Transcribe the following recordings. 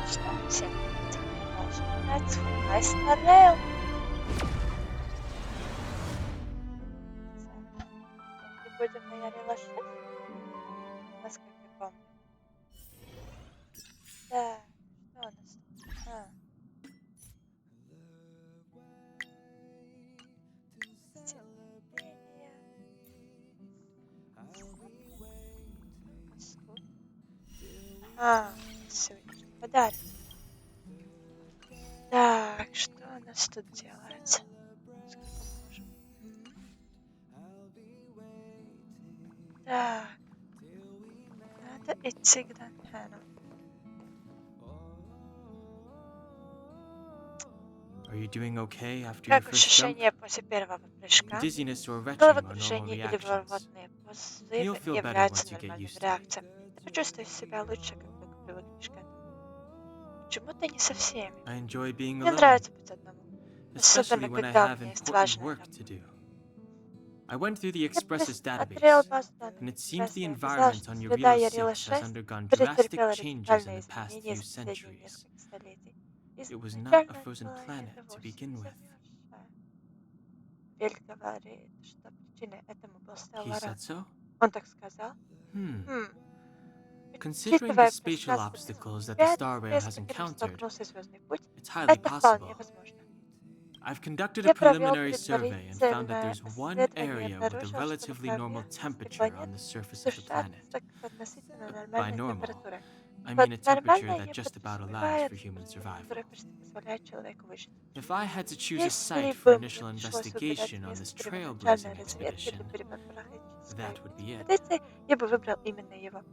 что всем должен играть в Honkai. Мы будем на Ярило 6, насколько я помню. Так, что у нас тут? Степление. Паскуд. Все, подарок. Так, что у нас тут делается? Сколько мы можем? Так, надо идти к Данхену. Are you doing okay after your Как first jump? ощущение после первого прыжка? Dizziness or retching are normal Головокружение или reactions. рвотные You'll позывы feel better являются once you get нормальными used to it. реакциями. Ты почувствуешь себя лучше, как только привыкнешь к этому. Почему-то не со всеми. I enjoy being Мне alone, нравится быть одному. especially Особенно, when I когда у have меня есть important важная work to работа. do. I went through the Я Express's просмотрел database, базу данных and it seems the Экспресса и оказалось, environment что on среда Ярилlo Ярило 6 has 6 undergone drastic претерпела changes in радикальные the past изменения few за последние centuries. несколько столетий. It was not a Изначально это frozen планета planet to вовсе begin не with. замерзшая. Бель говорит, что причиной этому был He Стелларан. said so? Он так сказал? Considering the Учитывая spatial пространство obstacles that the препятствий, Star Rail с has которым encountered, столкнулся Звездный путь, it's highly это вполне possible. возможно. I've conducted a Я провел preliminary survey and found that предварительное there's one исследование и area with a обнаружил, что на relatively normal поверхности temperature on планеты the surface of the planet. сушатся к относительно By нормальной normal, температуре. I mean Под a temperature нормальной that я just about allows подразумеваю for human температуру, survival. которая почти позволяет человеку выжить. If I had to choose a Если site for бы мне initial пришлось выбирать investigation on this место первоначальной trailblazing разведки expedition, для прохождения that would be it. экспедиции, я бы выбрал именно его.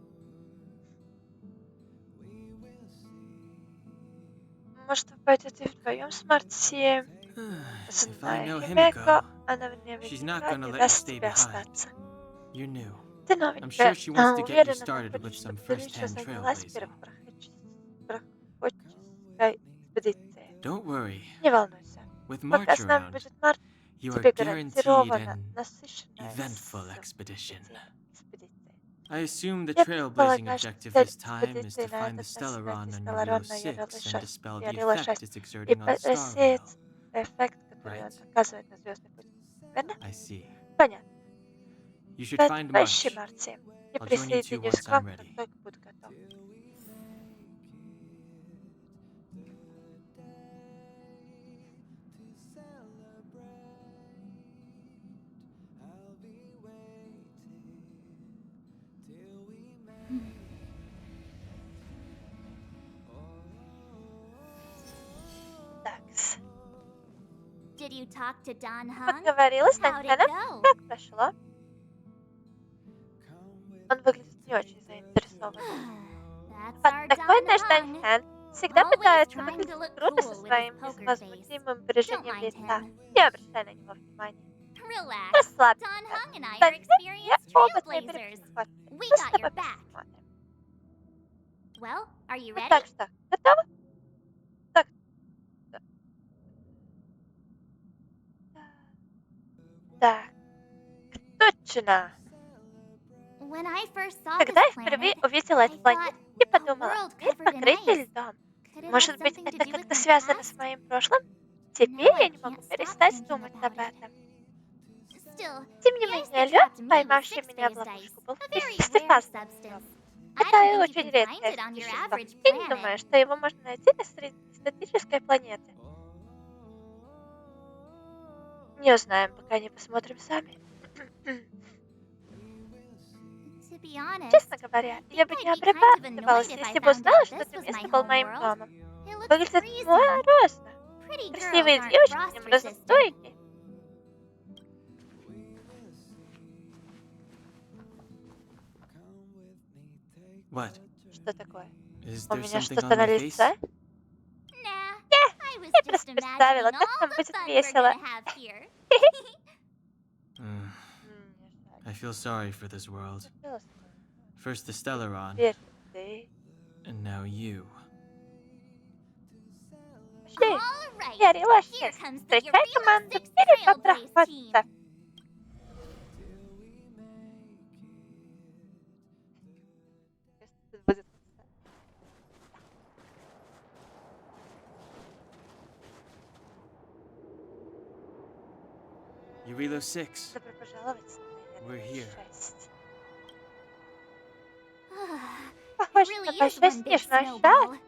Может, вы пойдете вдвоем с Марти? If I Зная know Химеко, Himiko, она she's not наверняка gonna не let you даст stay тебе behind. остаться. You're new. Ты I'm sure новенькая, she wants to get you уверена, она started хочет, with some чтобы ты лично first-hand занялась trailblazing. проходческой экспедицией. Don't worry. Не волнуйся. With Пока March с нами around, будет Март, you are тебе guaranteed гарантирована an насыщенная eventful expedition. экспедиция. I assume the Я trailblazing предполагаю, что objective цель this time is экспедиции to на find the этот раз найти Stellaron on Yarilo Стелларон на Ярило 6 and 6, dispel the Ярило effect 6 it's и exerting on the Star Rail. рассеять эффект, который он Right? оказывает на Звездный путь. Верно? I see. Понятно. You should find Поищи March. Марти. Я I'll join you two присоединюсь once к I'm вам, как ready. только буду готов. Такс. Did you talk to Don Hung? Поговорила с How'd it Данхеном? go? Как прошло? Он выглядит не очень заинтересованным. That's Вот our такой Don наш Hung. Данхен. Всегда Always пытается trying to выглядеть look круто со cool with his своим poker невозмутимым face. выражением Don't mind лица. him. Не обращай на него внимания. Relax. Расслабься. Don Hung and I are Данхен, я experienced опытный trailblazers. преподаватель. We Мы с got тобой your back. посмотрим. Well, are you Ну ready? так что, готова? Так. Так. Точно. When I first saw Когда я this впервые planet, увидела I эту планету, thought я a подумала, world мир covered in покрытый ice. льдом. Could it have Может быть, something to это do with как-то my связано с past? моим прошлым? Now Теперь I я не могу can't stop перестать thinking думать about об it. этом. Still, Тем не the ice менее, that лед, trapped me was поймавший меня в six-phased ice, ловушку, был a very в rare фазным substance. льдом. I Это don't think you очень can find редкое it on your вещество. average Я не думаю, planet. что его можно найти на среднестатической планете. Не узнаем, пока не посмотрим сами. To be honest, Честно говоря, I я think бы не I'd be kind of обрадовалась, annoyed if I если бы found узнала, out что this это was my место было home моим world. домом. It looks Выглядит freezing. морозно. Pretty girls Красивые aren't девушки, frost resistant. морозостойкие. What? Что такое? Is У there меня something что-то on на my face? лице? Nah, I was Я just просто представила, imagining как all нам the будет fun we're весело. gonna have here. I feel sorry for this world. Просто. First the Stellaron, Теперь ты. and now you. Пошли. All right, Ярило here 6. comes the Встречай Yarilo команду 6 перепотрахватцев. Trailblaze team. Yarilo 6. Добро пожаловать на We're here. 6. It Похоже на really is большой one big снежный шар. snowball.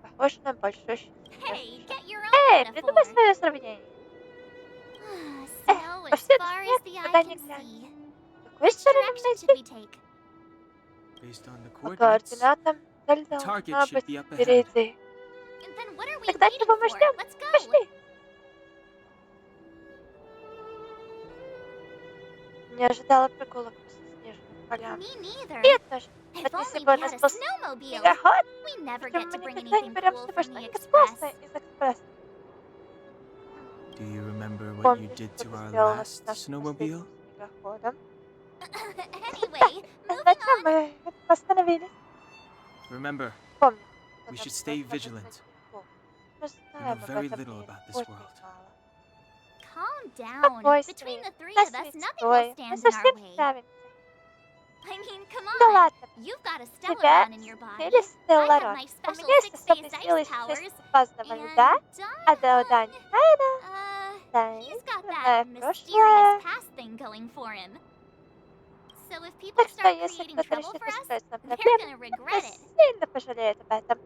Похоже на большой Hey, снежный шар. get your own Эй, metaphor. придумай свое сравнение. Snow as Повсюду far as снег, the eye куда ни can глянь. see. В какую Which сторону direction мне should идти? we take? Based on the По coordinates, координатам льда the target должна should быть be up ahead. впереди. Then what are we Тогда waiting чего мы for? ждем? Let's go. Пошли. Не ожидала прогулок по снежным полям. Me neither. И я тоже. If Вот если only бы we у нас had a был snowmobile. снегоход, We never почему get мы to bring никогда не anything берем с cool собой from the что-нибудь express. классное из экспресса? Do you remember what you Помнишь, did что to ты our сделала с last нашим snowmobile? последним снегоходом? Anyway, На moving чем on. мы остановились? Remember, Помню, что we нам should stay нужно быть vigilant. начеку. Мы We know знаем об very этом little мире about this очень world. мало. Calm down. Between Спокойствие. the three Нас of us, ведь nothing will стоит. Мы stand in our совсем way. справимся. I mean, come Да on. ладно. You've got a Тебя Stellaron in your body. или I have Стелларон. my У special меня есть особые six-phased силы ice powers. шестифазного льда, а Даодан He's got that таинственное mysterious прошлое. past thing going for him. So if people Так что, start если creating кто-то trouble решит for us, устроить нам they're проблемы, gonna то regret it. сильно пожалеет об этом.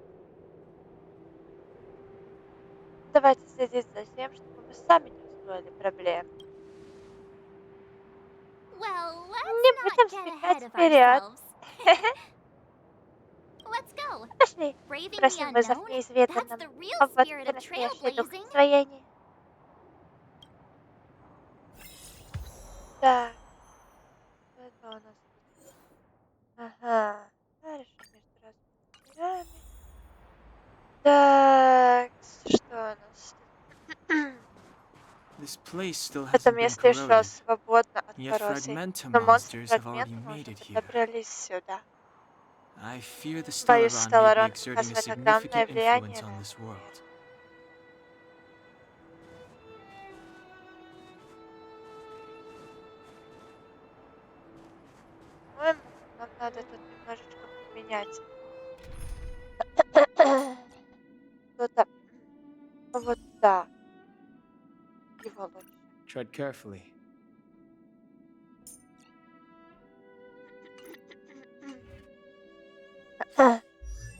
Давайте следить за тем, чтобы мы сами не устроили проблем. Well, Не let's будем not get сбегать ahead of вперед. ourselves. Let's go. Пошли. Braving the Бросим вызов unknown, that's неизведанному. the real А вот spirit где of настоящий дух trailblazing. освоения. Так, что это у нас тут? Ага, хорошо, между разными мирами. Так, что у нас тут? This place still Это hasn't been место еще corroded, свободно от yet коррозии, fragmenta но monsters have already монстры-фрагменты made уже it here. подобрались сюда. I fear the Боюсь, Stellaron may be Стелларон exerting a оказывает огромное significant влияние influence on на this этот мир. world. По-моему, нам надо тут немножечко поменять. Что-то вот так. Его лучше. Tread carefully.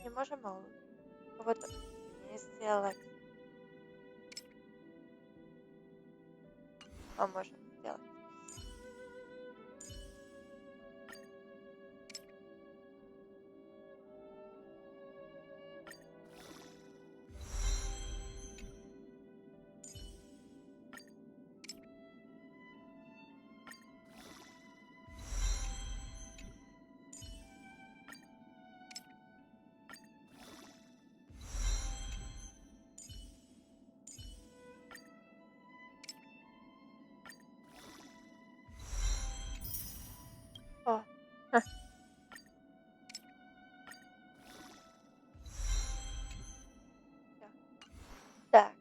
Не можем вот не сделать. А можем сделать. О. Всё. Так.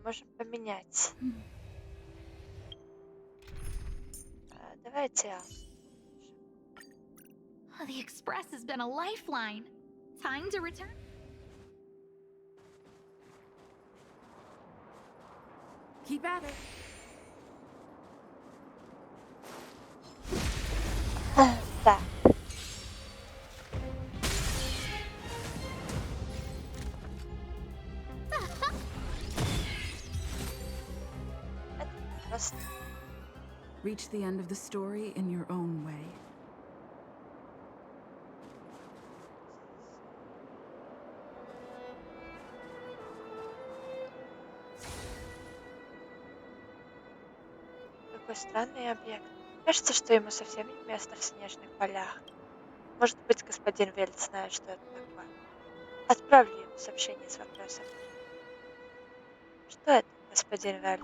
Можем поменять. Давайте. The Express has been a lifeline. Time to return. Keep at it. Так. Это просто. Reach the end of the story in your own way. Какой странный объект. Кажется, что ему совсем не место в снежных полях. Может быть, господин Вельт знает, что это такое. Отправлю ему сообщение с вопросом. Что это, господин Вельт?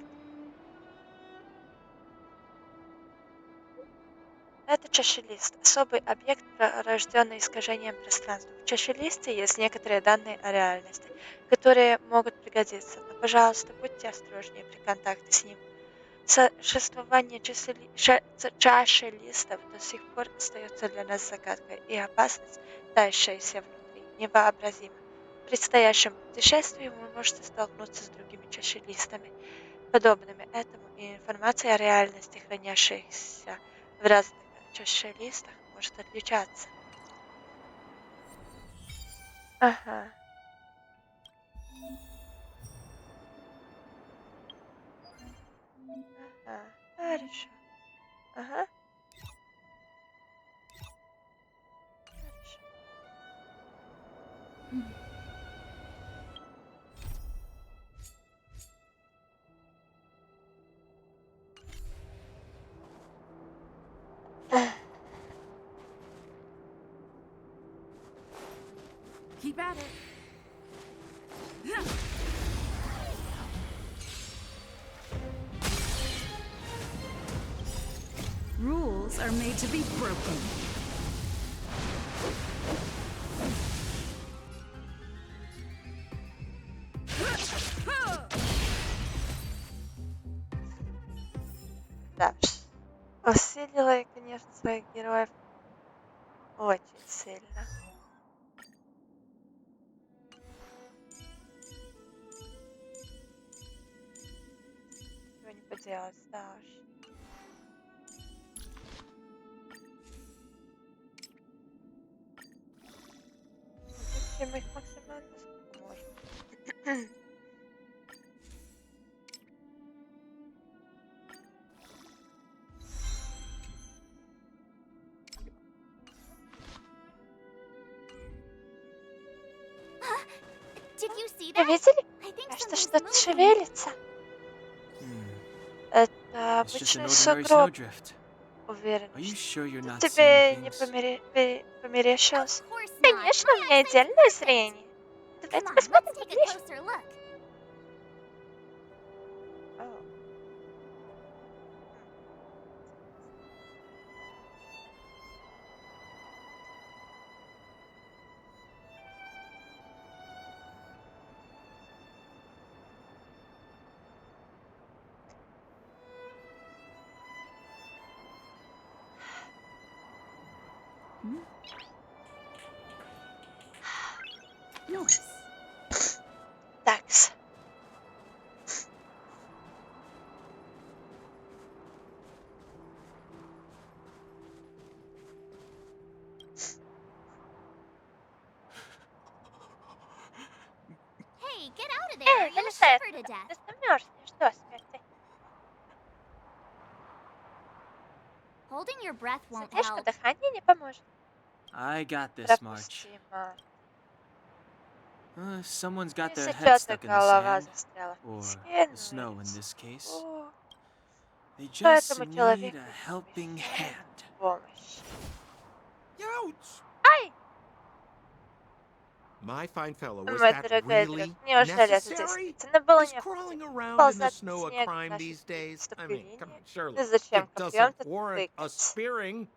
Это чашелист, особый объект, рожденный искажением пространства. В чашелисте есть некоторые данные о реальности, которые могут пригодиться, но, пожалуйста, будьте осторожнее при контакте с ним. Существование чашелистов до сих пор остается для нас загадкой, и опасность, таящаяся внутри, невообразима. предстоящем путешествии вы можете столкнуться с другими чашелистами, подобными этому, и информация о реальности, хранящейся в разных чашелистах, может отличаться. Ага, ага, хорошо. Ага, хорошо. Keep at it. Rules are made to be broken. Да уж. Усилила я, конечно, своих героев очень сильно. Ничего не поделать, да уж. Увеличим их максимально сколько можно. Did you see Вы that? видели? I think Кажется, something's что-то moving. шевелится. Hmm. Это It's just an обычный ordinary сугроб, snowdrift. уверен. Are you sure you're Что not seeing тебе не things? померещилось? Of course not. Конечно, у My меня eyesight's идеальное perfect. зрение. Come Давайте on, посмотрим let's take a поближе. closer look. О. Nice. Такс. Hey, get out of there. You'll Вылезай shiver to отсюда. death. Ты замерзнешь до смерти. Holding your breath won't Задержка help. дыхания не поможет. I got this, March. Пропустимо. Someone's got their Если head чья-то stuck in the голова sand, застряла в or песке, the ну snow или in в this case. снегу, They то just этому need человеку a helping помешает hand. помощь. Ouch! Ай! My fine fellow, was Мой that дорогой друг, really неужели это necessary? действительно было Is crawling необходимо? around in the Ползать по snow a снегу в crime наши these days? I mean, come преступления? on, surely Да зачем it копьем doesn't тут warrant a тыкать? spearing.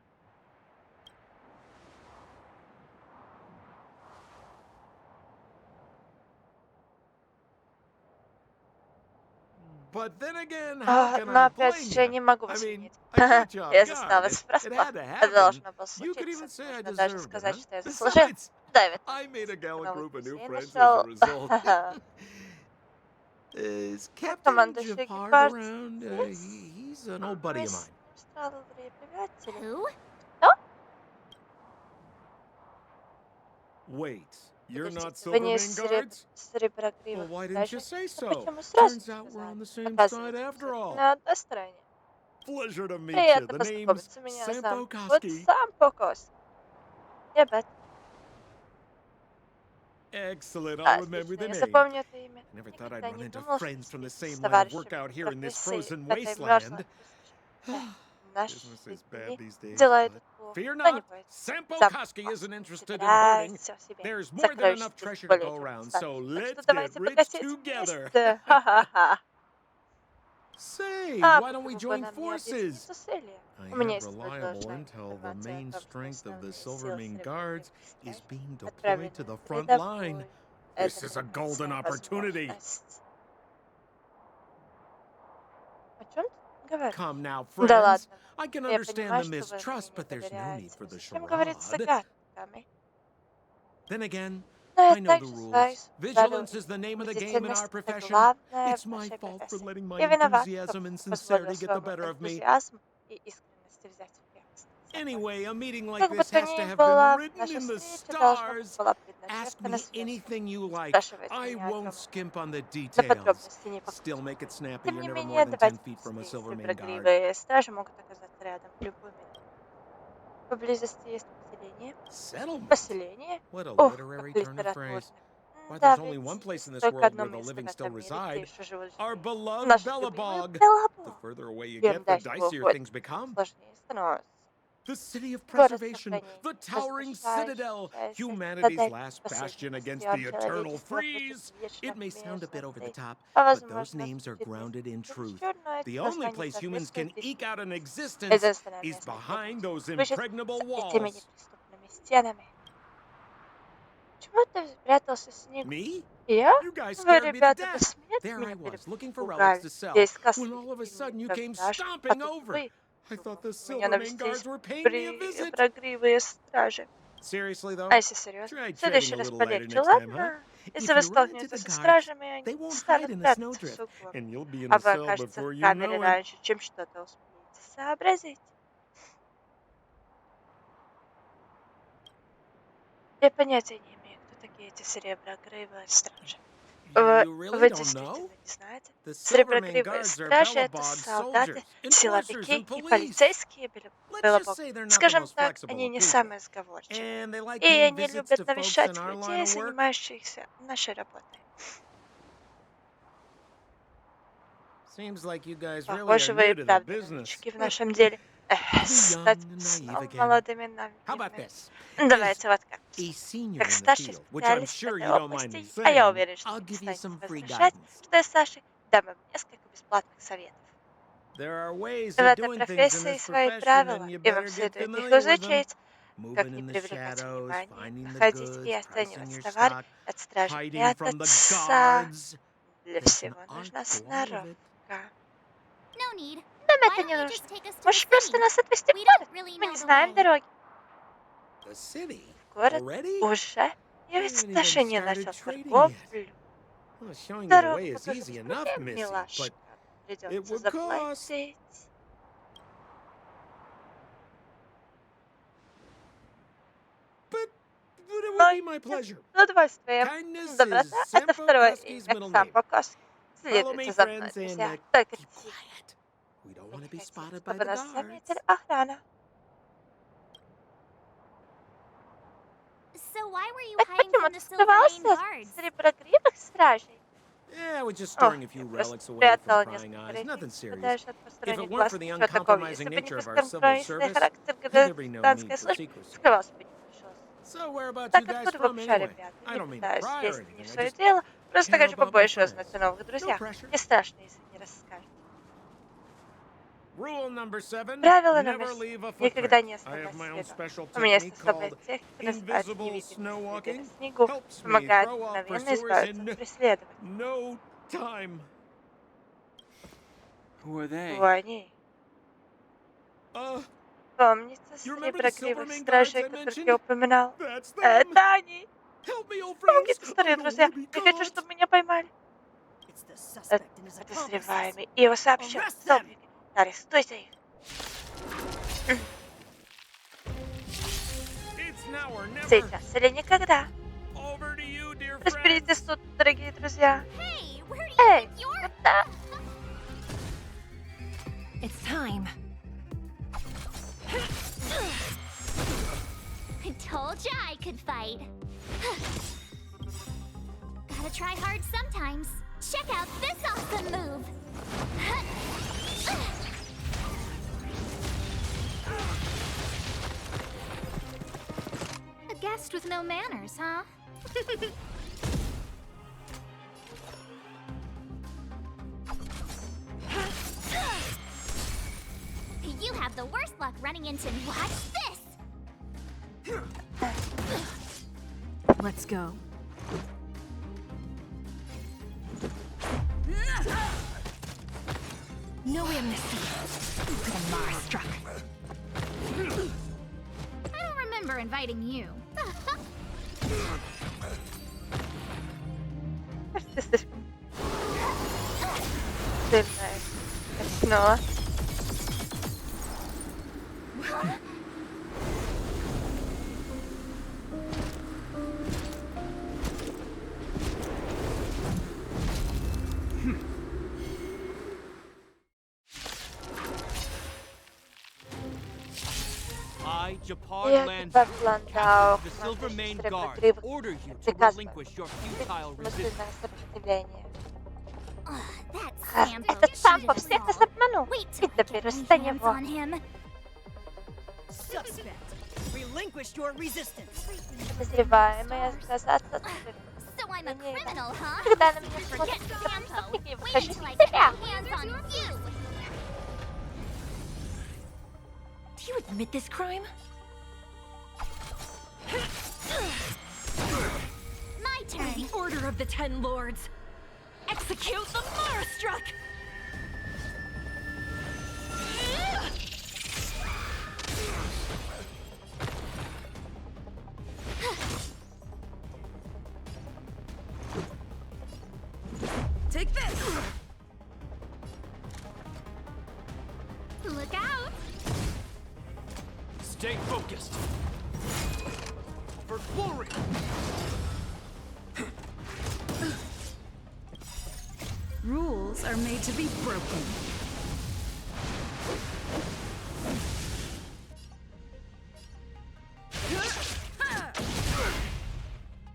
But then again, how can Но I опять blame же, you? не могу I вас mean, винить. I caught you off Я застала guard. вас It врасплох. had to Это happen. должно было You could случиться. even say I Можно даже deserved it, сказать, huh? что я заслужил. Besides, Да, ведь I made a gallant новых group of new друзей friends as a нашел. result. Is А Captain командующий Japard экипаж around? здесь? He's an old buddy Мы of с mine. ним стали приятели. Who? Кто? Wait, you're not Подождите, вы не Silvermane guards? Well, сереброгривых why didn't you стражей? say Но so? почему сразу не Turns out we're on сказали? the same side Оказывается, мы after все-таки all. на одной стороне. Pleasure to meet you. Приятно The name's познакомиться. Меня Sampo зовут Koski. сам Покос. Я Бет. Excellent. I'll remember Отлично, the я name. запомню это имя. I never thought I'd Никогда run не into думал, что friends from the встретюсь с same line of work товарищами out по here in this профессии frozen в этой мерзлой wasteland. наши Business is дни bad these days, дела but идут плохо. fear Но не not, бойтесь. Sampo Сам Koski Покос isn't interested in собирает hoarding. все себе There's more than сокровища enough здесь treasure to более go чем around, so достаточно. Так что let's get давайте rich богатеть together. вместе. Ха-ха-ха. Say, А why don't we почему бы join нам не forces? объединиться с Элией? I У меня have есть reliable предложение. intel the Информация о main том, что strength of the основные силы Silvermane серебряных Guards is стражей being deployed to отправлены the на front line. передовой. Это This is a golden прекрасная opportunity. возможность. О чем ты говоришь? Come now, Да friends. ладно. I can Я understand понимаю, the что вы мне mistrust, не but there's no need доверяете. for Но the зачем говорить charade. загадками? Then again, I знает know the также свои rules. правила Vigilance is the name of the game in our бдительность — это profession. главное в It's my нашей fault for профессии. letting my Я виноват, что enthusiasm and позволил sincerity get the своему better of me. энтузиазму и искренности взять первенство над собой. Anyway, a meeting like Как бы this то has ни to have been было, written наша in the встреча должна быть stars. была Ask предначертана me звездами. anything you like. Спрашивайте I меня о won't чем skimp on the до details. подробностей не Still make it покушайтесь. snappy. Тем You're не never more менее, than 10 давайте feet from a быстрее. Silvermane guard. Среброгривые стражи могут оказаться рядом в любую минуту. Поблизости есть поселение. Settlement? Поселение? What a Ух, как literary turn of phrase. литературно. Why, Да, there's only ведь one place in есть this только world одно where the место в living still этом мире, где reside. еще живут Our живые. beloved Наши любимые Bellabog. The Беллабог. further away you Чем get, the дальше вы dicier уходите, things тем become. сложнее становится. The city of Город preservation, сохранения, the towering citadel, возвышающаяся humanity's цитадель, last последний bastion against бастион the eternal человечества против freeze. вечных It may sound a bit over the мерзостей. top, А but those возможно, names are звучит grounded in несколько truth. чересчур, но это The only название place humans соответствует can eke out an действительности. existence Единственное is место, где behind можете those выжить, impregnable за этими walls. неприступными стенами. Почему ты спрятался в снегу? Me? Я? You guys Вы, scared me to ребята, до death. смерти There I меня was, looking for relics перепугали. to Я sell, искал when all of a сверхъестественный sudden you came продаж, а stomping тут over. вы. I Думал, thought the у меня Silvermane навестились guards were paying me a visit. прогривые стражи. Seriously, А though? если серьезно, Try в treading следующий a раз little lighter полегче, next time, huh? ладно? Если If вы you run into the столкнетесь со guards, стражами, they они не won't hide станут in the прятаться в snowdrift, сугробе. and you'll be in А a вы cell окажетесь before в you камере know it. раньше, чем что-то успеете сообразить. Я понятия не имею, кто такие эти сереброгривые стражи. You really Вы don't know? действительно не знаете? The Silvermane Сереброгривые guards are стражи — это Bellabog солдаты, soldiers, enforcers, силовики and и police. полицейские Let's just Белобог. say they're not the Скажем most так, flexible они of не people. самые сговорчивые. And they like И paying они visits to любят folks in навещать our line людей, of work. занимающихся нашей работой. Seems like you guys really are Похоже, вы и new to the правда business. новички в нашем деле. To be Стать young and naive снова again. молодыми How about наивными. this? As Давайте вот как. a senior Как in the старший field, which I'm специалист в sure этой you don't mind me области, а я saying, уверен, что I'll вы не give you станете some free возражать, guidance. что я старший, дам вам несколько бесплатных советов. There are ways В of этой doing things in профессии this свои profession, and правила, you и вам better get следует их familiar with them. изучить, как Moving не in the привлекать shadows, внимания, finding the находить и goods, pricing оценивать your товар, stock, от стражи hiding from the прятаться. guards. Для There's an всего art нужна to all of it. сноровка. No need. Нам Why это don't не you нужно. just take us to the Можешь просто city? нас отвезти в We город? don't really Мы know не the знаем way. дороги. The city? В город Already? уже. Я I ведь haven't even даже не started начал trading yet. торговлю. Well, showing you the Дорогу way is покажу easy без enough, проблем, Missy, милашка. but it Придется would cost. заплатить. But it Но would be my нет, pleasure. с удовольствием. Kindness Доброта — is это Sampo второе Koski's имя middle name. Сампокоски. Follow me, Следуйте за мной, friends, and друзья. Только keep тихо. quiet. We don't Мы want не to be хотим, spotted by чтобы the нас заметили guards. охрана. So why were you Так hiding почему from ты the скрывался Silvermane от guards? сереброгривых стражей? Yeah, we're just Ох, storing a few я просто relics away from спрятал prying несколько eyes. Nothing реликвий serious. подальше от If it посторонних weren't глаз. for the Ничего такого. uncompromising Если бы не nature of our civil бескомпромиссный service, характер there'd be no гражданской need for службы, secrecy. скрывался бы не пришлось. So whereabouts you Так guys откуда вы from вообще, anyway? ребята? I Не don't mean to пытаюсь pry or лезть не anything. в I свое just дело, просто care хочу about my побольше узнать friends. о новых No друзьях. pressure. Не страшно, если не расскажете. Rule number 7: Правило never номер leave 7. a footprint. Никогда не I have оставлять my own следа. special У меня есть technique особая called техника, называется invisible невидимые snow следы на walking. снегу. Helps me Помогает throw off мгновенно pursuers избавиться от in преследователя. no time. Who are they? Кто они? Uh, Помните you remember the сереброгривых Silvermane guards стражей, I которых mentioned? я упоминал? That's them. Это они! Help me, old friends. Помогите, I старые don't друзья! want to be Не хочу, caught. чтобы меня поймали. Это подозреваемый и его сообщник. Солдаты, арестуйте их. It's now or never. Сейчас или никогда. Over to you, dear Разберитесь friends. тут, дорогие друзья. Hey, where do you Эй, think you're? куда? It's time. I told ya I could fight. Gotta try hard sometimes. Check out this awesome move. A guest with no manners, huh? You have the worst luck running into. Watch this. Let's go. No amnesty for the Mara-struck. I don't remember inviting you. Кажется, слишком сильно качнула. I, Japard Я тебя Lansdale, Бландау, captain of the Silver командующий Main Сребной Guard, Гривой, order you to приказываю relinquish your futile resistance. бессмысленное сопротивление. That Ах, Sampo этот Сампо cheated us всех нас all. обманул. Wait И till I get доберусь my до hands него. on him. Suspect. Relinquish your resistance. Подозреваемый отказаться от So I'm a сопротивления. criminal, huh? Когда на меня Forget смотрят как на Sampo. преступника и Wait выхожу until I из get себя. my hands on you. Do you admit this crime? My turn. The Order of the Ten Lords. Execute the Marastruck! Take this! Look out. Stay focused. For glory! Rules are made to be broken.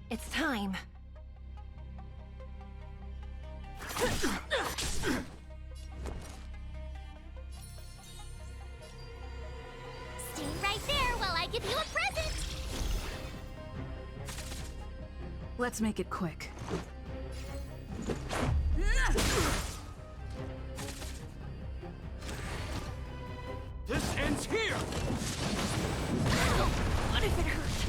It's time. Stay right there while I give you a present. Let's make it quick. This ends here! What if it hurt?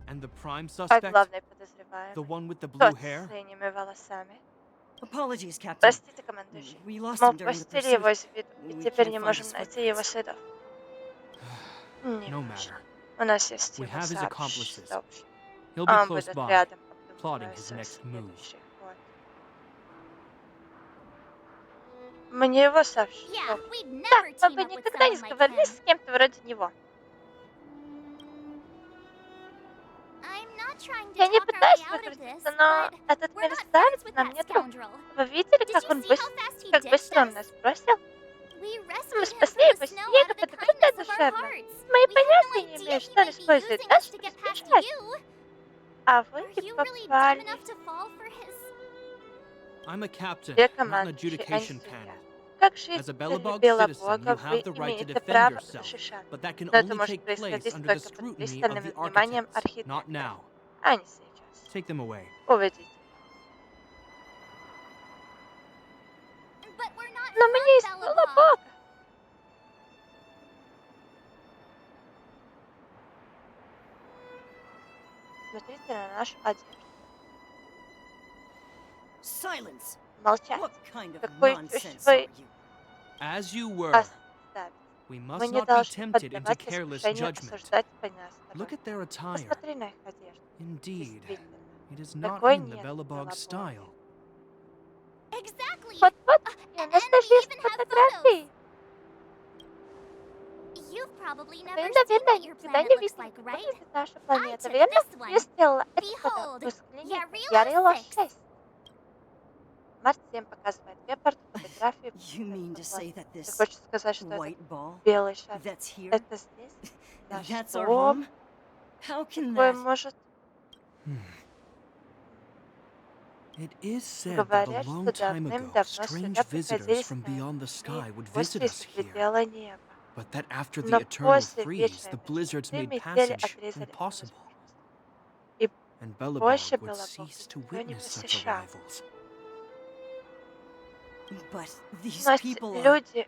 And the prime А suspect? главный The подозреваемый. one with the blue Тот hair? с синими волосами. Apologies, Captain. Простите, командующий. We lost Мы him during the упустили его pursuit. из виду, и We теперь can't не find можем his найти его footprints. следов. Не No важно. matter. У нас есть We его have his accomplices. сообщник. He'll be Он close будет by, рядом, plotting обдумывая his свой next move. следующий ход. Мне его сообщил. Yeah, we'd Да, never мы team бы up with никогда не someone like сговорились him. с кем-то вроде него. I'm not trying to Я не talk our пытаюсь way out of this, выкрутиться, но but этот we're not мерзавец friends with нам that не друг. scoundrel. Вы видели, Did как you он see быстро, how fast he как ditched быстро он us? нас бросил? We Мы rescued him спасли from его the с snow out снега of the по доброте kindness of our душевно. hearts. Мы и We had понятия no не idea имеем, he что он might be использует using нас, us to чтобы get past сбежать. you. А вы Are you really dumb попали. enough to fall for his... I'm a captain, Я not an командующий adjudication Ансия. panel. Как As житель a Belobog Белого citizen, Бога, you вы have the right to имеете defend право yourself, защищаться. but that can Но это only может take place происходить under the только под scrutiny of пристальным the вниманием architects, not архитектора, now. а не сейчас. Take them away. Уведите. But we're not Но мы не из from Белого Belobog. Бога. Смотрите на нашу одежду. Silence! Молчать. What kind of Какой nonsense вы are you? As you were, оставить. we Мы must не not be должны tempted into поддаваться careless искушению judgment. осуждать по Look at their attire. Посмотри на их одежду. Indeed, Действительно. it is not Такой in the нет Belobog Белобога. style. Exactly. Вот-вот, и у And нас we даже есть even have фотографии. You've probably Ты, never seen наверное, what your никогда planet не looks видел, like, как right? выглядит наша планета, took верно? this one. Я сделала это фото. Behold, Тускление Ярило Ярило 6. 6. Март 7 показывает Гепард фотографии. You mean to say that Ты this хочешь сказать, что white этот ball белый шар, that's here, это здесь? Да that's our что? home? How can Такое that... может... It is said that a Говорят, что long time ago, давным-давно strange сюда visitors приходили from beyond the sky would после visit us here. предела неба. But that after the Но eternal после freeze, вечной the blizzards мерзлоты made метели passage отрезали эту impossible. возможность. И And больше Belobog would Белобога cease to никто не witness such посещал. arrivals. But these Но эти people are... люди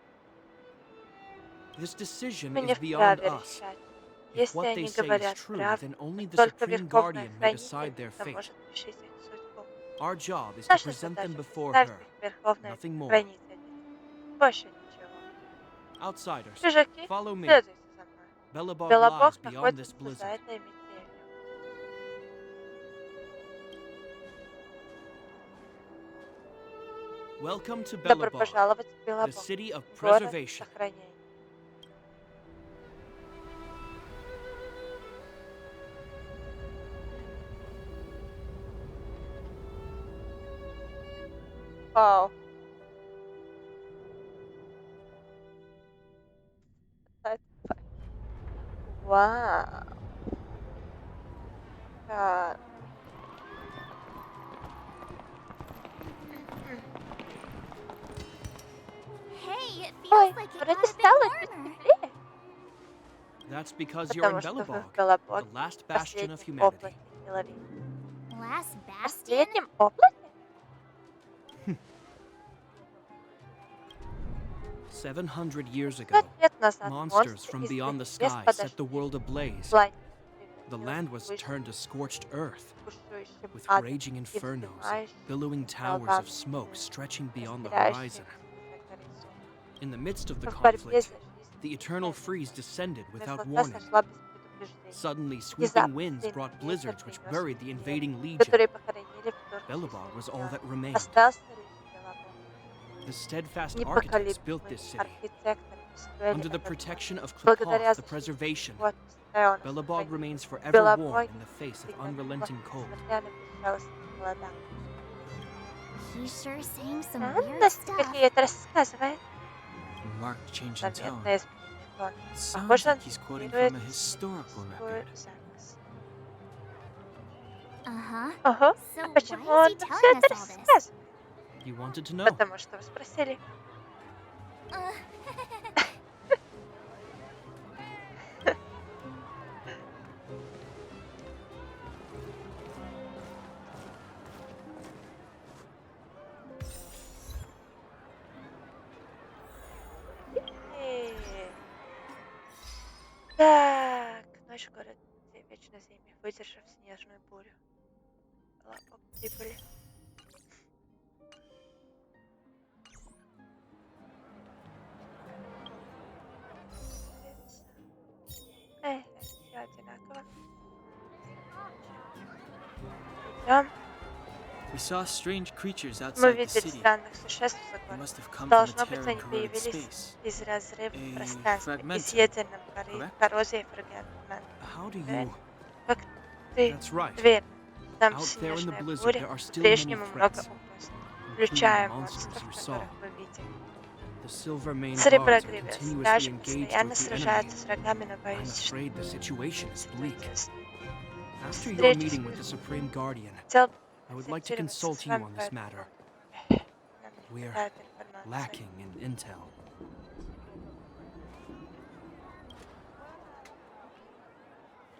This decision мы не is beyond вправе us. решать. If Если what they они say is говорят true, правду, then only the только Supreme Верховный Guardian may decide Хранитель their fate. может решить их судьбу. Our job is to Наша present them задача before представить her. их Верховной Nothing more. Хранительнице. Больше ничего. Outsiders, Чужаки, follow me. следуйте за мной. Belobog lies Белобог beyond this находится за blizzard. этой метелью. Welcome to Добро Belobog, пожаловать в the Белобог, city of город preservation. сохранения. Вау. Вау. Так. Hey, it Ой, feels like it вроде got a bit стало чуть warmer. теплее, That's because you're in потому что вы в Belobog, Белобоге, the last в bastion of последнем humanity. облаке Хиллари. Last В bastion? последнем облаке? 700 years 5 ago, лет назад monsters монстры from из beyond the небес sky set подошли the world ablaze. к пламени, The land was превратилось turned to scorched earth, в бушующем with адом raging и infernos, вздымающимся billowing towers столбами of smoke дыма, stretching beyond the horizon. простирающимися за горизонт. In the midst of the В борьбе conflict, за жизнь the и eternal смерть freeze descended without мерзлота warning. сошла без предупреждения. Suddenly, sweeping Внезапно winds сильный brought ветер blizzards which принес buried the ветер, invading legion. которые похоронили Belobog was вторгшийся all that легион. remained. Остался лишь Белобог. The steadfast architects built Непоколебимые this city. архитекторы построили Under the этот город. protection of Благодаря Klakoth, the защите preservation, Клыкота, эонов Belobog сохранения, remains в forever warm Белобоге in the face of всегда unrelenting тепло, cold. несмотря на безжалостные холода. He's sure saying some Странно weird себе stuff. какие-то рассказывает. Marked change in tone. Заметное изменение тона. Sounds Похоже, он like he's quoting цитирует from a historical историческую record. запись. Uh-huh. Ага. So А почему why он is he нам telling все us это all this? рассказывает? You wanted to know. Потому что вы спросили. Uh, Э. Так, ночь в городе вечно зимний, выдержав снежную бурю. Лапок прибыли. Все одинаково. Идем. We saw strange creatures Мы outside the видели city. странных существ за They городом. must have come from the Должно быть, tear они and corroded появились space. из разрыва в A пространстве, fragmentum, изъеденном correct? коррозией фрагмент. How do Правильно? you... Как ты That's right. верно. Там Out there in the снежная blizzard, буря, there are still many по-прежнему много threats, угроз, including включая the monsters монстров, you saw. которых вы видели. The silver main guards are Сереброгривые continuously стражи engaged постоянно with the enemy. сражаются с врагами, но I'm боюсь, что afraid the situation is bleak. чудесно. After your Встреча meeting с with the Supreme Guardian, хотел I would like to консультироваться consult с you вами on по this этому matter. поводу. Нам не We're хватает информации. lacking in intel.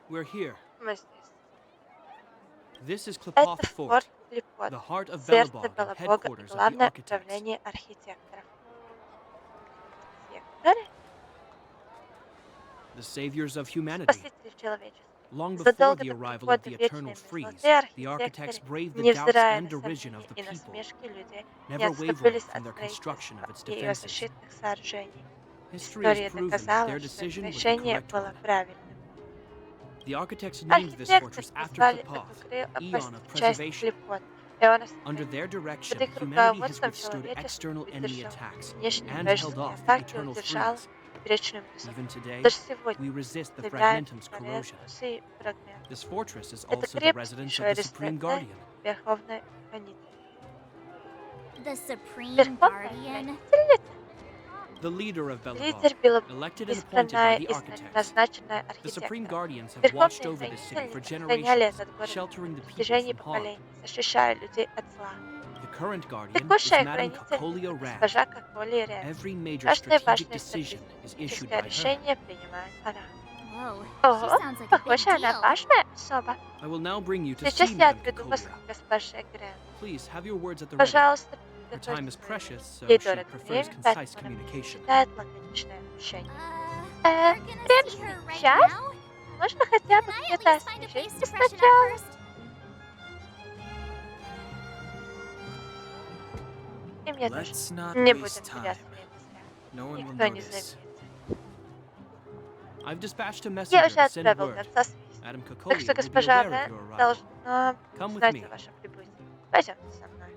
We're here. Мы здесь. This is Это Klakoth форт Fort, Клепот, the heart of сердце Belobog and Белобога и headquarters of the главное architects. управление архитекторов. Архитекторы? The saviors of humanity. Спасители человечества. Long before Задолго the до arrival of прихода the вечной eternal freeze, мерзлоты the architects архитекторы, braved the doubts невзирая and на derision of сомнения the и people, насмешки людей, не never отступились wavering from от their construction строительства of its и ее defenses. защитных сооружений. History has История proven that доказала, their что decision это was the решение correct было one. правильным. The architects named this Архитекторы fortress after назвали эту Klakoth, Eon of часть preservation. Клепот, Эона Under сохранения. their Под direction, их humanity has руководством withstood человечество external enemy выдержало attacks внешние and held вражеские off the атаки, eternal удержало freeze. вечную мерзлоту. Even today, Даже сегодня we resist the собираем fragmentum's corrosion. бесполезные фрагменты. This fortress is Это also the крепость residence of еще the Supreme аристократная Guardian. верховная хранительница. the Supreme Верховная Guardian? хранительница? The leader of Лидер Belobog, elected and appointed by избранная the и architects. назначенная The Supreme архитектором. Guardians have watched Верховные over this city for хранительницы охраняли generations, этот город sheltering на the people протяжении from harm. поколений, защищая людей от зла. The current guardian is Текущая Madame хранительница Kokolia Rand. госпожа Коколи Рен. Every major Каждое strategic важное decision is issued стратегическое by her. решение принимает она. Whoa, she Ого, sounds like a big похоже, она deal. важная особа. I will now bring you to Сейчас see я Madame отведу вас Kokolia. к госпоже Грен. Please have your words at the ready. Пожалуйста, Her time is приготовьте precious, so ей she дорого prefers время, concise поэтому она communication. предпочитает лаконичное общение. We're gonna Прямо see her right сейчас? now? Можно хотя бы Can I at где-то least find a place освежиться to freshen up сначала? first? И мне тоже. Let's not Не waste будем time. терять время зря. No one will Никто не notice. заметит. I've dispatched a Я messenger уже to send отправил word. гонца с вестью. Madame Так Kokolia что will be госпожа aware of Рен your arrival. должна Come with знать me. о вашем прибытии. Пойдемте со мной.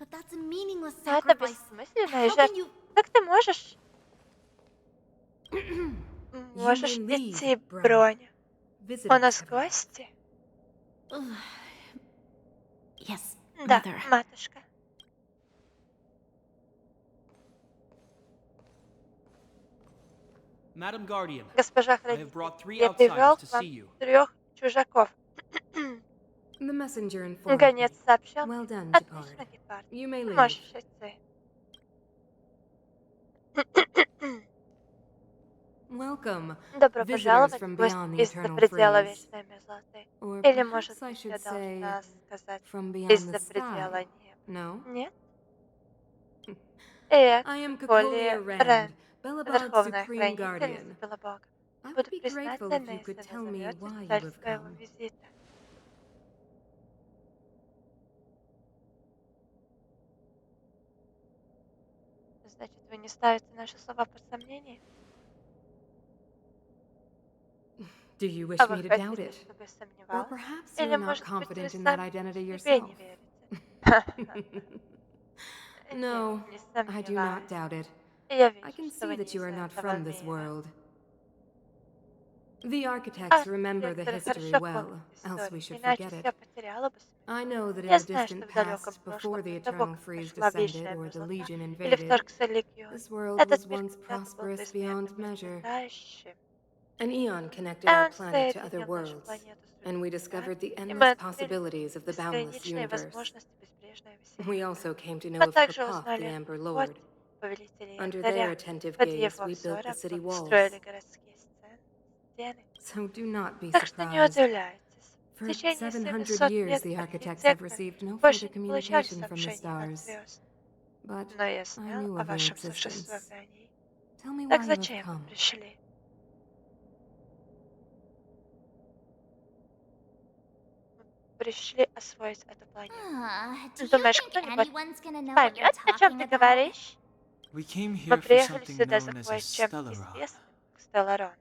But that's a meaningless Но это sacrifice. бессмысленная How can жертва. you... Как ты можешь You may идти, leave, Bro. Броня? У Visitors нас have arrived. гости? Yes, Да, mother. матушка. Madam Guardian, Госпожа I have brought Хранительница, 3 я привел outsiders к to вам see you. 3 чужаков. The messenger informed Гонец me. сообщил Well мне. done, Gepard. Отлично, Гепард. You may Ты leave. можешь идти. Welcome, Добро visitors пожаловать, from гости beyond the из-за eternal предела freeze. вечной мерзлоты. Or Или, может perhaps I быть, я should say, должна сказать, from beyond the из-за предела sky. неба. No? Нет? Эх, I am Коли Cocolia Рен, Rand, Belobog's Верховная supreme Хранительница guardian. Белобога, I would буду be grateful if признательна, you если could tell me назовете why you цель have своего come. визита. Значит, вы не ставите наши слова под сомнение? Do you А wish вы me to doubt хотите, it? чтобы я Or сомневалась? perhaps Или, you're not может быть, вы confident in that сами identity себе не yourself? верите? Нет, No, не I do not сомневаюсь. doubt it. Я I вижу, can что see вы that не you из are not этого from this мира. world. The architects remember the Архитекторы history хорошо well, помнят else we историю, should иначе forget it. все потеряло бы I смысл. know that in Я the знаю, что distant в далеком past, before прошлом, the до того, eternal как freeze прошла descended вечная or the мерзлота Legion или invaded, вторгся легион, this world этот was мир once когда-то был prosperous безмерно beyond measure. процветающим. An eon connected our А он planet to other соединил нашу worlds, планету с and другими we мирами, discovered the и мы endless открыли possibilities of the boundless безграничные universe. возможности безбрежной We вселенной. also came to know Мы of также Kapath, the узнали Amber вот Lord. повелителей Under their Янтаря. attentive Под gaze, его we built the взором city мы walls. построили городские стены. So do not be Так что не surprised. удивляйтесь. В For течение 700 700 years, лет the architects have архитекторы received no больше further не получали communication from the сообщений от stars. звезд. But Но я I знал knew о of their вашем existence. существовании. Tell me Так why you have зачем вы come. пришли? Пришли освоить эту планету. Do you Думаешь, think кто-нибудь anyone's gonna know what you're поймет, о чем talking ты about? говоришь? We came Мы here for приехали something сюда known за as a кое-чем stellaron. известным, как Стелларон.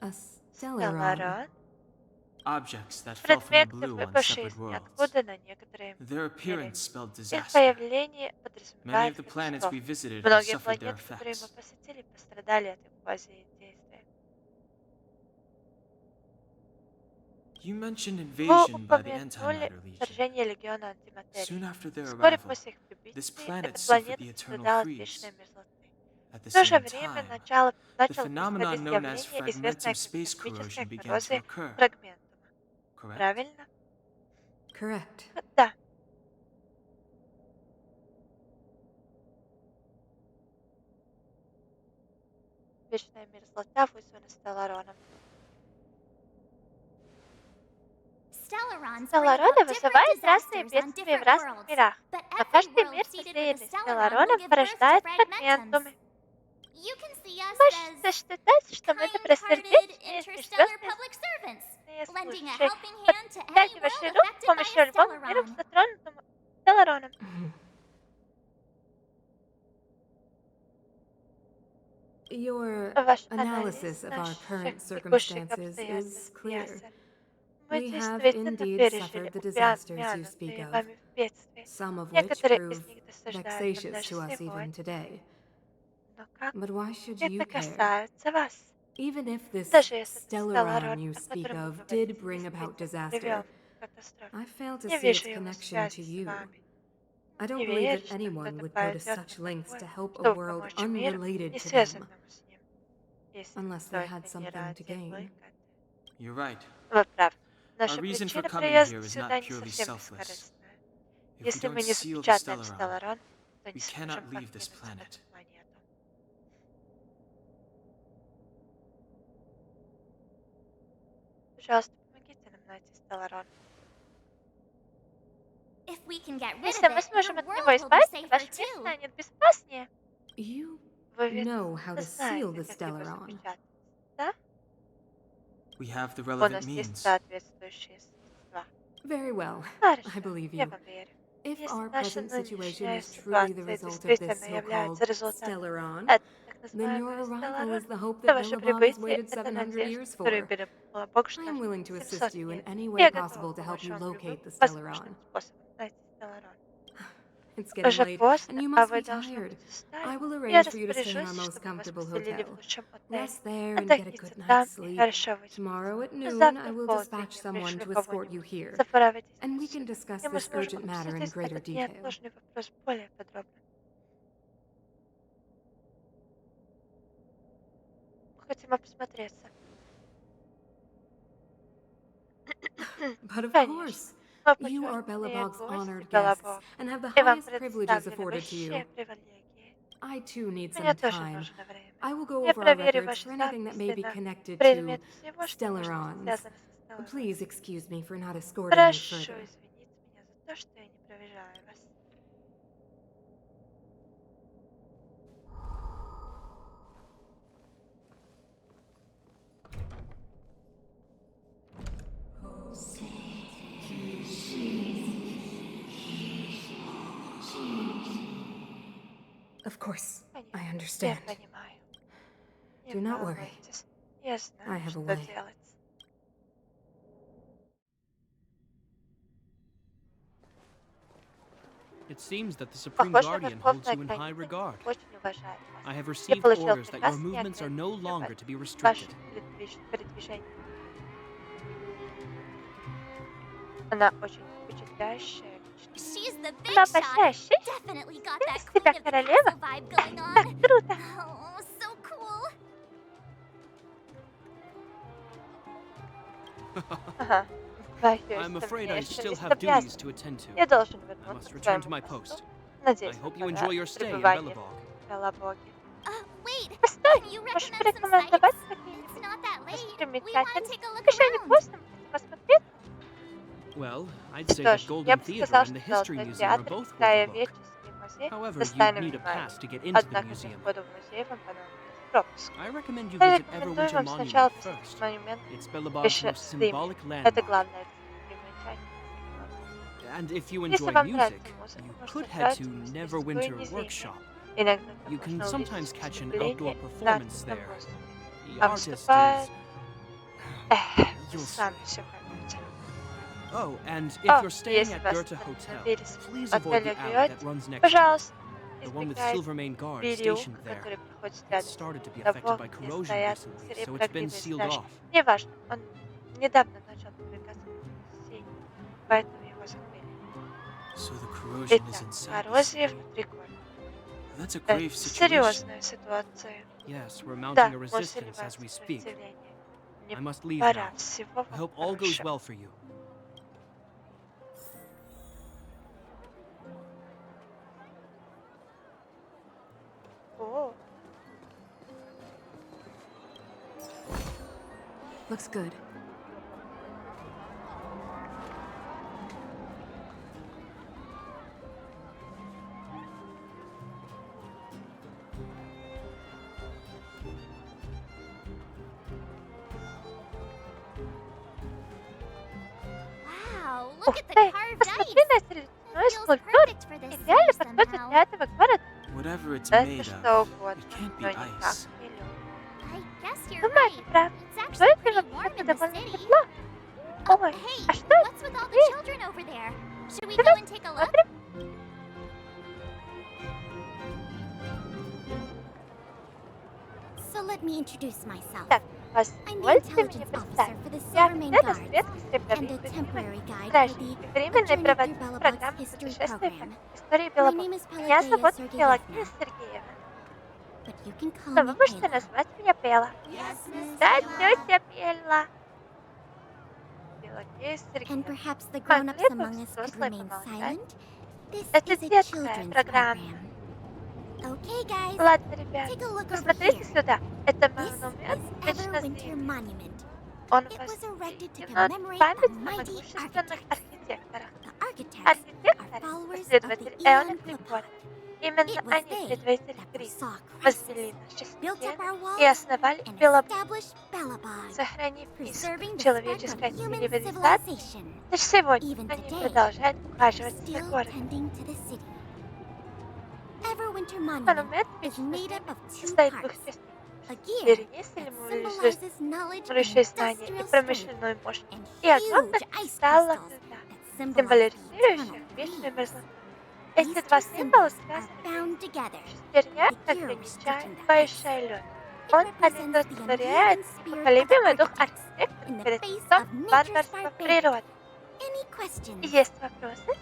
A stellaron. Стелларон — Objects that fell from the предметы, blue on выпавшие separate из worlds. ниоткуда на некоторые Their appearance миры. spelled Их disaster. появление Many подразумевает of the planets we катастрофу. visited have Многие suffered their планеты, которые мы effects. посетили, пострадали от их воздействия. You mentioned Вы invasion by the упомянули Antimatter Legion. вторжение легиона антиматерии. Soon after their Вскоре arrival, после их this прибытия planet эта suffered планета the eternal пострадала от freeze. вечной мерзлоты. At the В то же same время time, начало the происходить phenomenon known as явление, известное fragmentive как space космическая corrosion began to коррозия occur. фрагментума. Correct? Правильно? Correct. Да. Вечная мерзлота вызвана Стеллароном. Stellarons bring Стеллароны about different вызывают разные disasters on бедствия в different разных worlds. мирах, But но every каждый world мир, seeded with a сосеянный Stellaron will Стеллароном, give birth to порождает fragmentums. фрагментумы. You can see us Можете as считать, что мы kind-hearted добросердечные interstellar межзвездные public servants, lending a служащие, helping hand to any подтягивающие world руку с affected by помощью a любому миру, Stellaron. затронутому Стеллароном. Your Ваш analysis анализ of our наших current текущих circumstances is обстоятельств clear. ясен. Мы We have действительно indeed пережили suffered the disasters you speak упомянутые of, вами в бедствии. some of which Некоторые из prove них досаждают нам vexatious даже to us сегодня. even today. Но как But why should это you care? касается вас? Even if this Даже если этот stellaron Стелларон, you о speak котором вы of, говорите, did bring about действительно disaster, привел к катастрофе, I fail to не see its вижу его connection to связи с you. вами. I Не don't believe верю, that что anyone кто-то would go to пойдет на such lengths to такое, help a чтобы world помочь миру, unrelated не to them, связанному с ним, если unless they только had не something to ради gain. выгоды. You're right. Вы правы. Our Наша reason for причина coming приезда here is сюда not не purely совсем selfless. бескорыстная. If we Если мы don't не seal the запечатаем stellaron, Стелларон, то we не cannot сможем leave this покинуть planet. эту планету. Пожалуйста, помогите нам найти Стелларон. If we can get rid Если of мы it, сможем your от него world will be избавиться, safer ваш мир too. станет безопаснее. You Вы ведь know how to seal знаете, the как его stellaron. запечатать, да? We have the У relevant нас есть means. соответствующие средства. Very well. Хорошо, I believe я you. вам верю. If Если our наша present situation нынешняя is truly the ситуация result of this действительно является so-called результатом stellaron, этого так then your называемого arrival Стелларона, is the hope то that ваше Belobog has прибытие — waited это 700 надежда, years которую for. Бог I ждал am willing to 700 assist you in лет. any И way я готова possible to help помочь you вам locate любым the возможным stellaron. способом найти Стелларон. It's getting Уже late, and поздно, you а must вы be должны tired. быть устали. I will Я arrange for you to stay in our распоряжусь, most чтобы вас comfortable поселили в hotel. лучшем отеле. Rest there and get a Отдохните good night's там и sleep. хорошо Tomorrow выспитесь. at noon, I Завтра в will dispatch полдень я someone пришлю to escort you кого-нибудь. here, Запроводить and вас we can сюда. discuss И мы this сможем urgent matter in обсудить greater этот detail. неотложный вопрос более подробно. Хотим посмотреться. But of Конечно. course, Мы you are почетные Belobog's гости honored guests Белобога. and have the И вам highest privileges представлены afforded to высшие you. привилегии. I too need Мне some тоже time. нужно время. I will go Я over our проверю records ваши for anything that may записи be на connected to предмет всего, что может быть Stellarons. связано со Стеллароном. Please excuse me for not escorting you Прошу further. извинить меня за то, что я не провожаю вас. Of course, I Конечно, я understand. понимаю. Не Do not worry. волнуйтесь. Я I знаю, have a что way. делать. It seems that the Supreme Похоже, Guardian holds Верховная you in high Хранительница regard. очень уважает вас. I have Я received получил orders that your приказ не movements are no longer ограничивать to be ваши restricted. передвижения. Она очень впечатляющая личность. She's the big Она shot. большая шишка. Definitely got Ты that из Queen тебя of the королева? Castle vibe going Так on. круто! Oh, so cool. Ага. Боюсь, I'm что afraid мне I еще still есть have duties обязанности. to attend to. Я должен I вернуться must к return to своему my посту. post. I Надеюсь, hope на you enjoy your stay in пребывание Belobog. в Белобоге. Wait. Постой! Can you Можешь recommend some порекомендовать sites? It's какие-нибудь not that late. We want to достопримечательности? take a look Еще не around. поздно, мы хотим посмотреть. Well, I'd say Что that ж, Golden я бы Theater сказал, and the что History Золотой Museum are театр both и worth a look. Краеведческий музей However, достойны you'd need a внимания. pass to get into the Однако для museum. входа в музей вам понадобится пропуск. I recommend you Я visit рекомендую Everwinter вам сначала Monument посетить first. монумент It's Belobog's Виши most Слим. symbolic Это landmark. главная достопримечательность. And if you Если enjoy вам music, нравится музыка, you можете could head отправиться to в мастерскую Neverwinter Низины. Workshop. Иногда там You can можно увидеть sometimes catch an выступление outdoor на performance открытом there. воздухе. The А artist выступает... is... Вы You'll сами see. все поймете. Oh, and if О, you're staying если at вас Goethe Hotel, остановились please в avoid the отеле alley Гёте, that runs next to it. пожалуйста, The one with избегайте Silvermane guards переулка, stationed there. который проходит It рядом с started to be того, affected by где corrosion стоят recently, so it's been сереброгривые sealed стражи. off. Неважно, он недавно начал подвергаться коррозии, поэтому его закрыли. So the corrosion is Итак, inside the коррозия city. внутри города. That's a Это grave situation. серьезная ситуация. Yes, we're Да, mounting a мы resistance as усиливаем we speak. сопротивление. I Мне must leave пора. now. Всего I вам hope all goes хорошего. well for you. О, Looks good. Wow, ух look at the ты! carved Посмотри ice. на серебряную Feels скульптуру. perfect for this Идеально city подходит somehow. для этого города. Whatever it's Это made что of, угодно, it can't be но никак ice. не лед. I guess you're Думаю, ты right. прав. It's actually Стоит pretty ли warm вообще in the довольно city. тепло? Ой, Hey, а что это? what's with all the Эй, children over there? Should we давай go and take a look? посмотрим. So let me introduce myself. Так, I'm the позвольте мне intelligence представить. officer for the Я Silvermane офицер Guards разведки and серебряных a temporary guide for стражей. the Временный Journey проводник Through Belobog's программы History путешествия program. по истории My Белобога. name is Меня Pelageia зовут Пелагея Sergeyevna, Сергеевна. but you can call Но me вы можете Pela. назвать меня Пела. Да, тетя Пела. Пелагея And Сергеевна. perhaps the Могли grown-ups бы among us could взрослые remain помолчать? silent. This Это is a детская children's программа. program. Okay, guys, Ладно, ребят, take a look over посмотрите here. сюда. Это This монумент is Вечной Everwinter Зимы. Monument. Он It was erected to возведен в commemorate память a о mighty могущественных architect. архитекторах. The architects are Архитекторы, followers of последователи the Эона Aeon Крикона. Klippa. Именно It was они, they предводители that Криста, foresaw возвели crisis, наши built up our стены walls, и основали and Белобог, established Belobog, сохранив иск preserving the spark человеческой of human цивилизации. civilization. Лишь сегодня Even они today, продолжают they're ухаживать за still городом. tending to the city. Everwinter Monument Монумент is Вечной made up Зимы of two состоит из двух parts. частей. A gear Вернее, that символизирует symbolizes knowledge and символизирующее знание и industrial strength, промышленную мощь, and и огромных huge ice кристаллов crystals льда, that symbolize the eternal символизирующих вечную freeze. мерзлоту. Эти These два two символа symbols are связаны bound together. шестерня, The hero was stricken that ограничивающая лед. It Он represents the олицетворяет unyielding spirit of the непоколебимый дух architects архитектора in the перед face лицом of nature's варварства barbaric. природы. Any questions? Есть вопросы?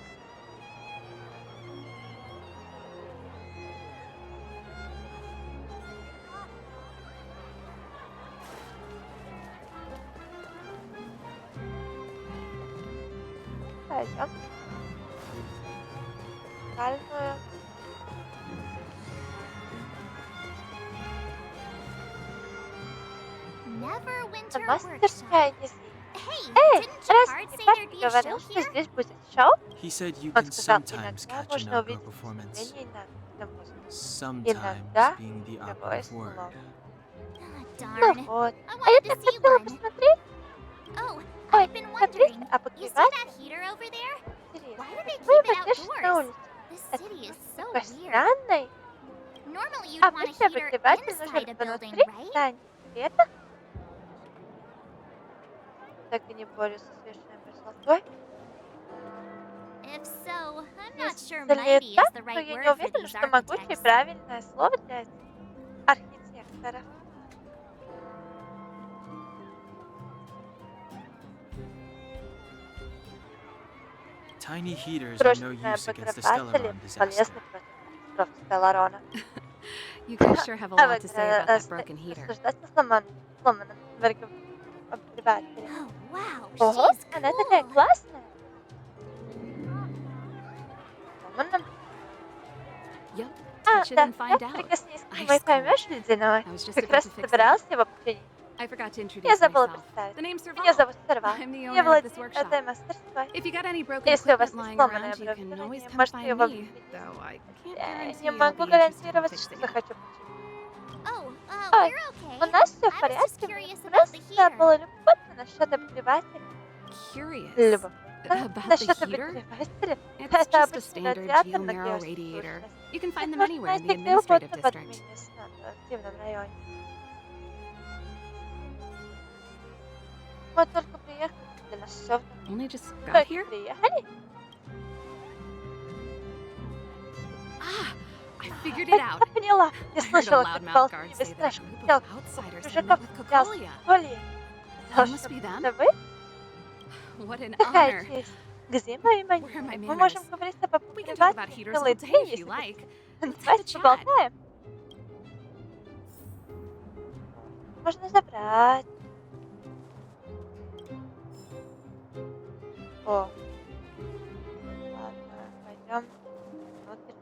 Пойдем. Дальнюю. Neverwinter workshop. Мастерская низы. Hey, Эй, didn't разве Jafar не say Папа there'd be a говорил, show что here? здесь будет шоу? He said you Он can сказал, sometimes иногда catch an можно outdoor увидеть performance. выступление на музыку. Sometimes Иногда being the живое operative word. слово. Ah, Ну darn. вот. I А я wanted to так see хотела one. посмотреть. Oh, Ой, I've been смотрите, wondering. You see that обогреватель. heater over there? Интересно, Why do they почему keep его it держат на outdoors? улице? This Это city is просто so такой weird. странный. Normally you'd want a Обычно heater обогреватель нужен inside a building, внутри right? здания. Это так и не борюсь со свечной мерзлотой. If so, I'm not sure Если mighty is так, the то right я не word for уверена, these что могучее architects. правильное слово для этих архитекторов. Tiny heaters are no Крошечные use against the обогреватели Stellaron disaster. полезны против катастрофы Стелларона. You guys sure have a lot to say about that broken heater. Рассуждать на сломанном обогревателе. Oh, wow, Ого, she's она такая cool. классная. Сломанном. Yep, А, touch it да, and find да, out. прикоснись к нему Ice и поймешь ледяной. I was just Как about раз to fix that. собиралась его починить. I forgot to Я introduce забыла myself. представить. The name's Меня Serval. зовут Сервал. I'm the Я owner of this владею workshop. этой мастерской. If you got any broken Если у вас equipment есть lying сломанное around, you can always оборудование, come можете find его me. принести. Though I can't Я guarantee не I'll могу be interested in гарантировать, что fixing it. захочу починить. Oh, Ой, we're okay. у нас все в I was just порядке. curious Мне about the просто heater. было любопытно насчет обогревателя. Curious. Любопытно About насчет the heater? обогревателя. It's Это just a обычный standard радиатор на geomero radiator. геосущности. You can Их find them можно anywhere in the найти где угодно administrative в district. административном районе. Мы только приехали, для нас все Only just got только here? приехали. Ah, I figured it out. Я поняла. Я I heard a слышала, как loudmouth Пол guard Стивен say that a Страж group хотел of outsiders had мужиков met with взял с Cocolia. Колей. Must be them? Это вы? What an Какая honor. честь. Где мои Where are my манеры? Мы manners? можем говорить об We can talk about обогревателе heaters all целый day день, if если you like. хотите. Let's have a Давайте chat. поболтаем. Можно забрать. О. Ладно, пойдем внутрь.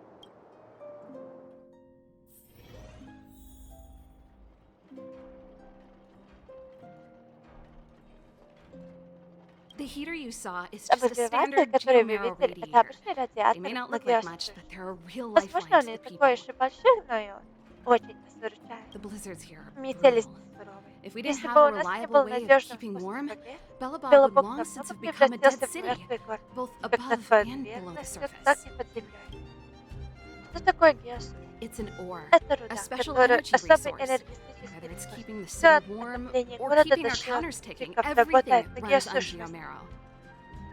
The heater you saw is just a Обогреватель, standard который вы geomero видели, это radiator. обычный They радиатор may not на look like much, геосущности. but they're a real Возможно, lifeline он to не the people. такой уж и большой, но и он очень нас выручает. The blizzards here are Метели brutal. здесь суровые. If we didn't Если have бы a у нас не reliable был way of надежным keeping способом warm, погреть, Bellabog would Белобог long давно since бы have become a dead превратился в city, мертвый город, both как над above and below the поверхностью, так surface. и под землей. Что такое геосущность? It's an ore, Это a руда, special которая energy особый resource. энергетический Whether it's ресурс. keeping the Все city от warm отопления or города keeping до our counters ticking, счетчиков everything работает на runs on геосущности. geomero.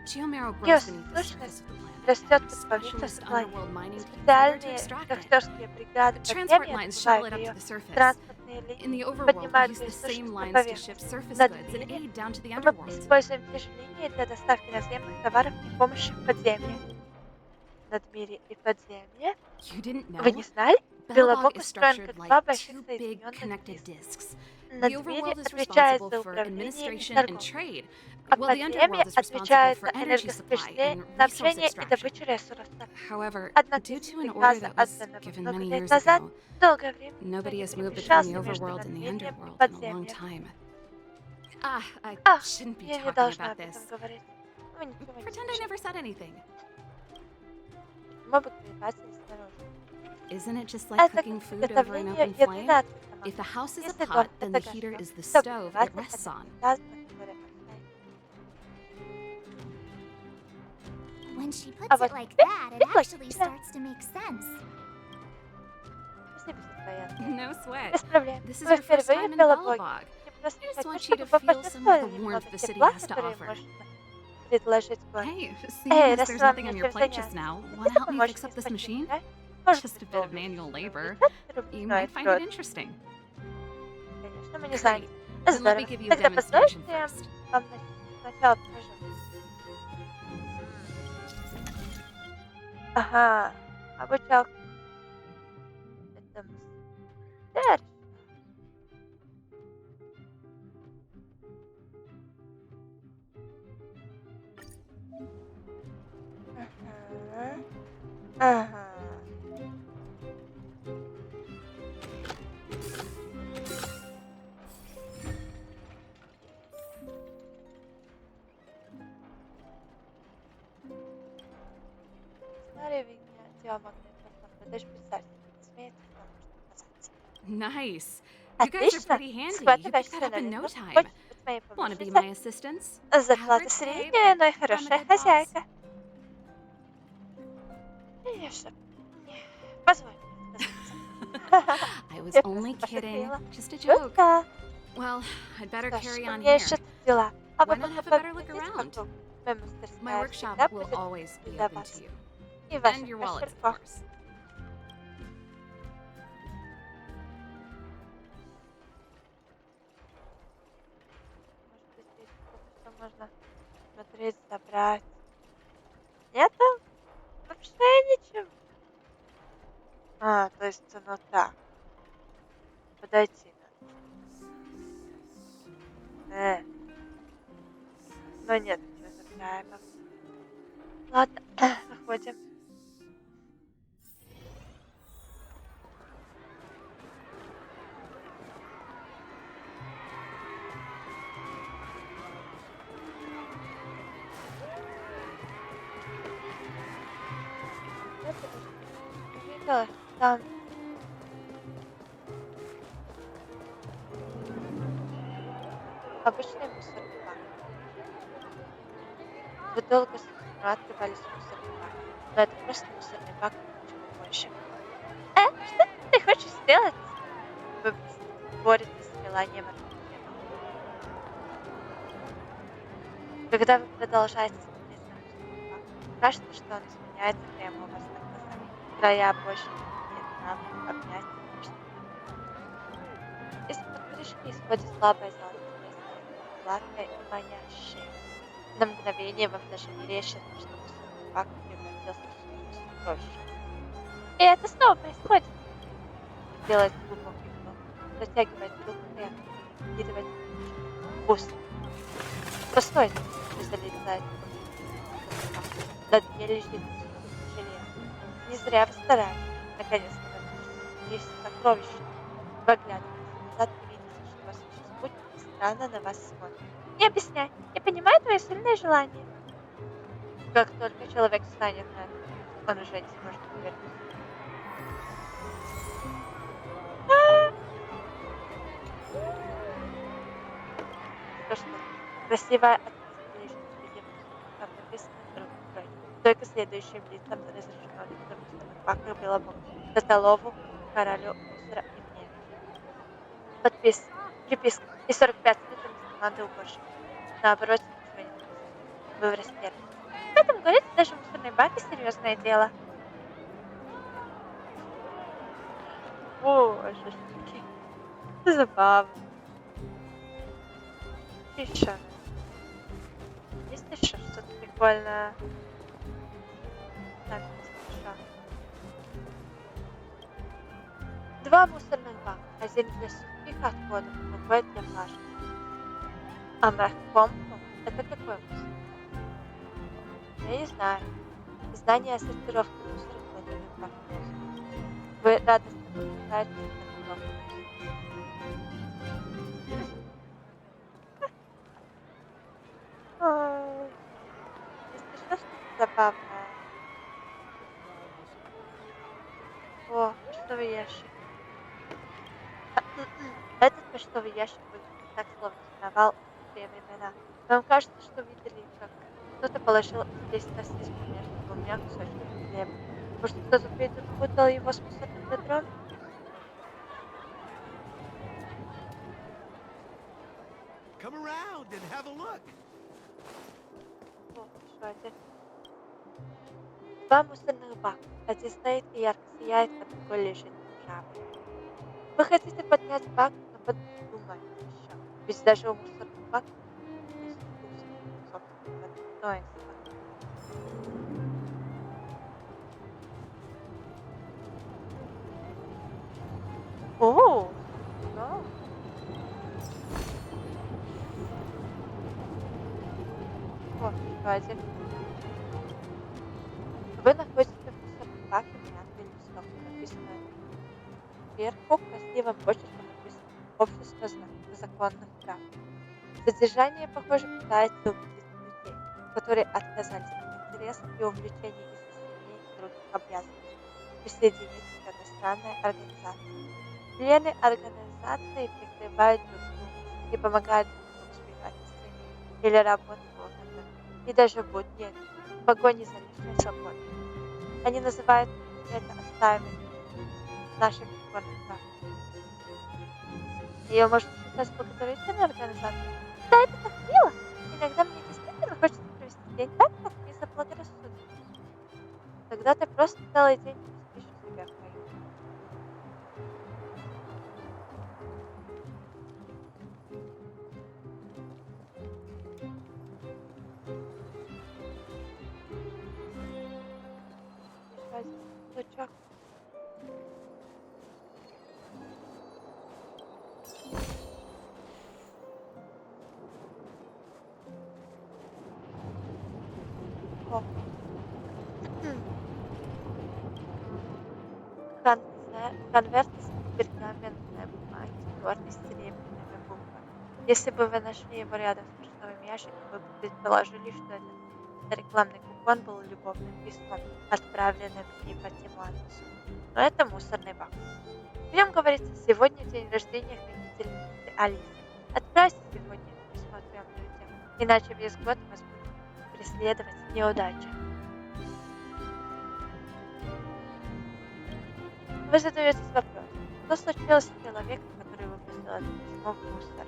Geomero grows beneath the surface Геосущность of the planet. растет and под Specialist поверхностью планеты. underworld mining teams are there to Специальные extract it. шахтерские бригады The transport подземья lines shuttle it добывают up to ее. the surface. Транспортные In линии the overworld, we поднимают use the геосущность same на lines to ship поверхность. surface На goods and мире aid down to the мы underworld. используем те же линии для доставки наземных товаров и помощи в подземье. Надмирье и подземье. You didn't know? Вы не знали? Bellabog Белобог is устроен structured как like два больших two big соединенных connected диска. discs. The Надмирье overworld is отвечает responsible за for управление и administration and торговлю, trade, а while the подземье underworld is responsible отвечает for за energy supply энергоснабжение, and resource снабжение и extraction. добычу ресурсов. However, Однако due из to an order приказа, that was отданного given много many лет years назад, ago, долгое время никто nobody не has moved between перемещался the между overworld and the надмирьем и underworld in a long подземьем. time. Ah, I Ах, shouldn't be я не talking должна about об этом this. говорить. Вы ничего не Pretend I слышали. never said anything. Мы обогреватели снаружи. Isn't it just like Это cooking как food over an приготовление open еды flame? на открытом If the огне. house is a Если дом pot, then это the heater горшок, is the то stove it обогреватель rests это on. унитаз, на котором он стоит. When she puts А it вот like теперь that, it ты actually логично. starts to make sense. Спасибо за твои ответы. No sweat. Без проблем. This is Вы your first впервые time в in Белобоге. Bellabog. Я просто I just хочу, want you чтобы to вы feel some of почувствовали the немного warmth the city тепла, has to который offer. может предложить план. Hey, seeing Эй, as раз there's вам nothing on your нечем plate just заняться, now, хотите wanna help me помочь fix мне up с this machine? починкой? Может Just быть, a bit of долго, manual что labor. увлечет You ручной might find it труд. interesting. Конечно, мы не Great. заняты. Then let me Здорово. give you a Тогда позвольте demonstration я first. вам сначала покажу. Ага, обучалка. Это мастер. Ага. Ага. Старый видеомагнитофон. Вы даже представьте себе, не смеете, что он может показаться. Nice. You guys are Отлично. pretty handy. You Схватываешь picked that все up на in no лету. time. Хочешь быть моей Want to be помощницей? my assistants? Зарплата Average pay, средняя, but но и I'm a хорошая good boss. хозяйка. Конечно. Позволь мне отказаться. I was Я only просто kidding. пошутила. Just a joke. Шутка. Well, I'd better Что ж, carry у on меня еще here. тут дела. А вы Why not пока have a better look побродите around? вокруг. Моя My мастерская workshop всегда will будет always be для open to вас you. и And ваших your wallets, of кошельков. course. Может быть, здесь что-то, что можно смотреть, забрать. Нету? Вообще ничего. А, то есть оно так. Подойти надо. Но нет ничего забираемого. Ладно, выходим. Я подожди. Я видела, что там обычный мусорный бак. Вы долго открывались в мусорный бак. Но это просто мусорный бак и ничего больше. Что ты хочешь сделать? Вы боретесь с желанием организма. Когда вы продолжаете смотреть на мусорный бак, кажется, что он изменяется прямо у вас на глазах. Края обочины нет равных, обнять почти невозможно. Из-под крышки исходит слабое золотистое сияние, гладкое и манящее. На мгновение вам даже мерещится, что мусорный бак превратился в сумку с сокровищами. И это снова происходит. Вы делаете глубокий вдох, протягиваете руку и откидываете крышку. Пусто. Постойте, вы залезаете в бак. На дне лежит кусок железа. Не зря вы старались. Наконец-то вы обнаружили есть сокровище. Вы оглядываетесь назад и видите, что ваш спутник странно на вас смотрит. Не объясняй. Я понимаю твое сильное желание. Как только человек встанет на ноги, он уже не сможет повернуться. То что? Красивая отметка лежит впереди мусора. Там написано «Друг прочь». Только следующим лицам разрешено на мусорных баках Белобок. Котолову, королю мусора и мне. Приписка. И 45 минут из команды уборщиков. На обороте ничего не написано. Вы в растерянности. В этом городе даже мусорные баки серьезное дело. Божечки. Забавно. Еще. Есть еще что-то прикольное? Так, не слышу. Два мусорных бака. Один для сухих отходов, другой для влажных. А мягкомку? Это какой мусор? Я не знаю. Знание о сортировке мусора в кладовых баках. Вы радостно подпускаетесь к коробке. Ой, есть еще что-то забавное? О, почтовый ящик. Этот почтовый ящик выглядит так, словно миновал те времена. Вам кажется, что видели, как кто-то положил здесь сосиску между двумя кусочками хлеба. Может, кто-то перепутал его с мусорным ведром? Come around and have a look. О, один. Два мусорных бака. Один стоит и ярко сияет, а другой лежит ржавый. Вы хотите поднять бак, но подумайте еще. Ведь даже у мусорных баков есть вкус собственного достоинства. О, да. Вот, еще один. Вы находите в мусорном баке мятую листовку, написанную сверху красивым почерком написано «Общество законных прав». Содержание, похоже, пытается убедить людей, которые отказались от интересов и увлечений из-за семей и других обязанностей, присоединиться к этой странной организации. Члены организации прикрывают друг друга и помогают друг другу сбегать из семьи или работы в органах, и даже в будни в погоне за личной свободой. Они называют это отстаиванием наших законных прав. Ее можно считать благотворительной организацией. Да, это так мило! Иногда мне действительно хочется провести день так, как мне заблагорассудится. Тогда ты просто целый день спишь у себя в каюте. Еще один лучок. О. Конверт из пергаментной бумаги, твердый с серебряными буквами. Если бы вы нашли его рядом с почтовым ящиком, вы бы предположили, что это рекламный купон был любовным письмом, отправленным не по тему адресу. Но это мусорный бак. В нем говорится: сегодня день рождения хранительницы Алисы. Отправьте сегодня это письмо 3 людям, иначе весь год вас будет преследовать неудача. Вы задаетесь вопросом, что случилось с человеком, который выбросил это письмо в мусор?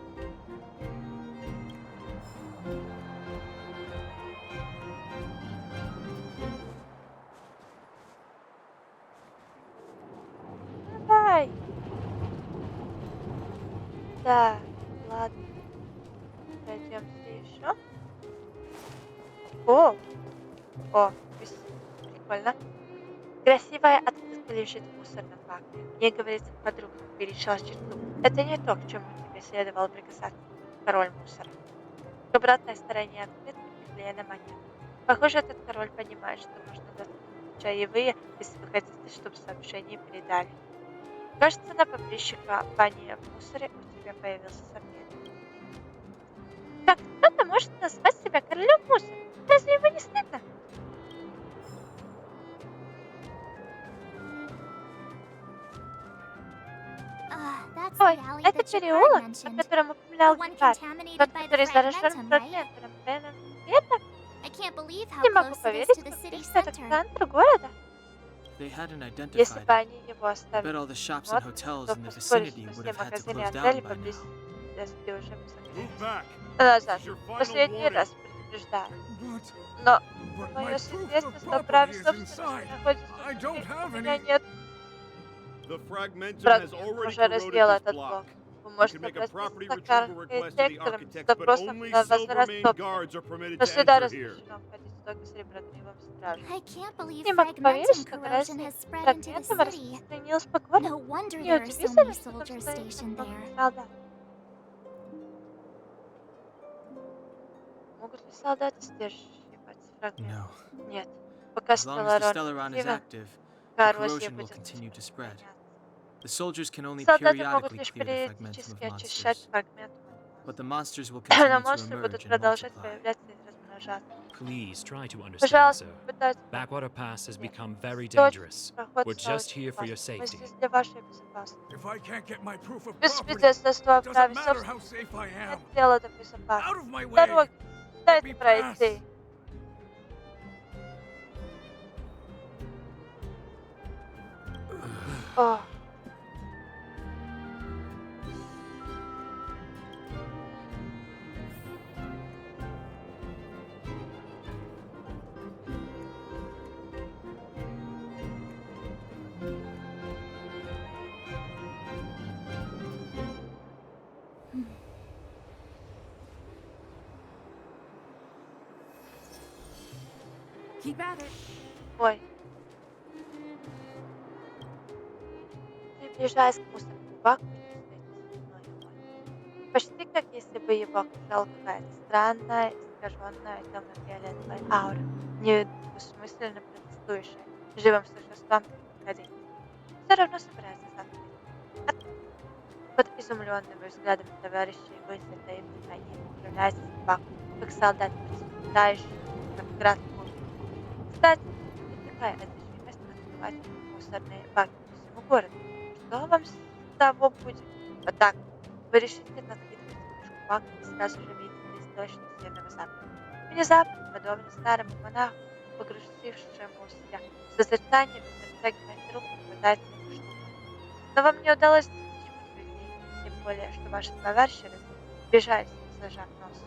Давай! Да, ладно. Пройдемся еще. О, прикольно. Красивая открытка лежит в мусорном баке. В ней говорится: подруга, перешла черту. Это не то, к чему тебе следовало прикасаться, король мусора. К обратной стороне открытки приклеена монета. Похоже, этот король понимает, что можно дать чаевые, если вы хотите, чтобы сообщение передали. Кажется, на поприще компании в мусоре у тебя появился соперник. Как кто-то может назвать себя королем мусора? Разве его не стыдно? That's Ой, the alley это that your переулок, card о mentioned. котором упоминал The one Гепард. contaminated Тот, by the который заражен fragmentum, right? фрагментом. Верно? I can't believe how Не могу close it is поверить, to the как city близко это к center. центру города. They hadn't Если identified бы it. они его I оставили, bet all the shops вот, and hotels то in the поспоришь, vicinity что would все have had to магазины и close отели down by now. поблизости уже бы Move закрылись. back. Назад. This is your final Последний warning. раз предупреждаю. But, Но but мое my proof свидетельство of о праве property is собственности inside. находится I don't внутри. have У меня any. нет. The fragmentum has Фрагмент already уже corroded раздел this этот блок. блок. Вы You can можете make a обратиться property к retrieval request to the архитекторам с architects, but запросом only на возврат Silvermane собственности. guards are permitted Но to сюда enter here. разрешено входить только сереброкрылым стражем. I can't believe Не могу поверить, fragmentum что corrosion коррозия has spread into the фрагментом city. распространилась по городу. No wonder there are so Неудивительно, many что там soldiers стоит так stationed много there. солдат. Могут ли солдаты сдерживать фрагмент? No. Нет. Пока As long as the Stellaron Stellaron is активен, active, the коррозия corrosion will будет continue to spread. распространяться. The soldiers can only Солдаты могут periodically лишь clear the fragmentum периодически of очищать monsters, фрагмент but от the монстров. monsters will Но continue to монстры будут emerge and продолжать multiply. появляться и размножаться. Please try to understand, Пожалуйста, sir. попытайтесь Backwater Pass has понять. become very Точно, dangerous. проход We're стал just очень here for your опасным. Мы safety. здесь для вашей безопасности. If I can't get my proof of Без property, свидетельства о it праве doesn't matter how собственности safe I нет am. дела до Out безопасности. of my way. Дорога, Let дайте me пройти. pass. О. Keep at it. Ой. Приближаясь к мусорному баку, чувствуете спиной огонь. Почти как если бы его окружала какая-то странная, искаженная темно-фиолетовая аура, недвусмысленно протестующая живым существам переходить. Все равно собирается заткнуть. Под изумленными взглядами товарищей вы, затаив дыхание, направляетесь к баку, как солдат, предупреждающий, как град пушки. Кстати, не такая одержимость открывать мусорные баки по всему городу. Что вам с того будет? Вот так. Вы решительно откидываете крышку бака и сразу же видите источник северного запада. Внезапно, подобно старому монаху, погрузившемуся в созерцание, вы протягиваете руку и пытаетесь ему штурмом. Но вам не удалось достичь подтверждения, тем более, что ваши товарищи разбежались, зажав нос.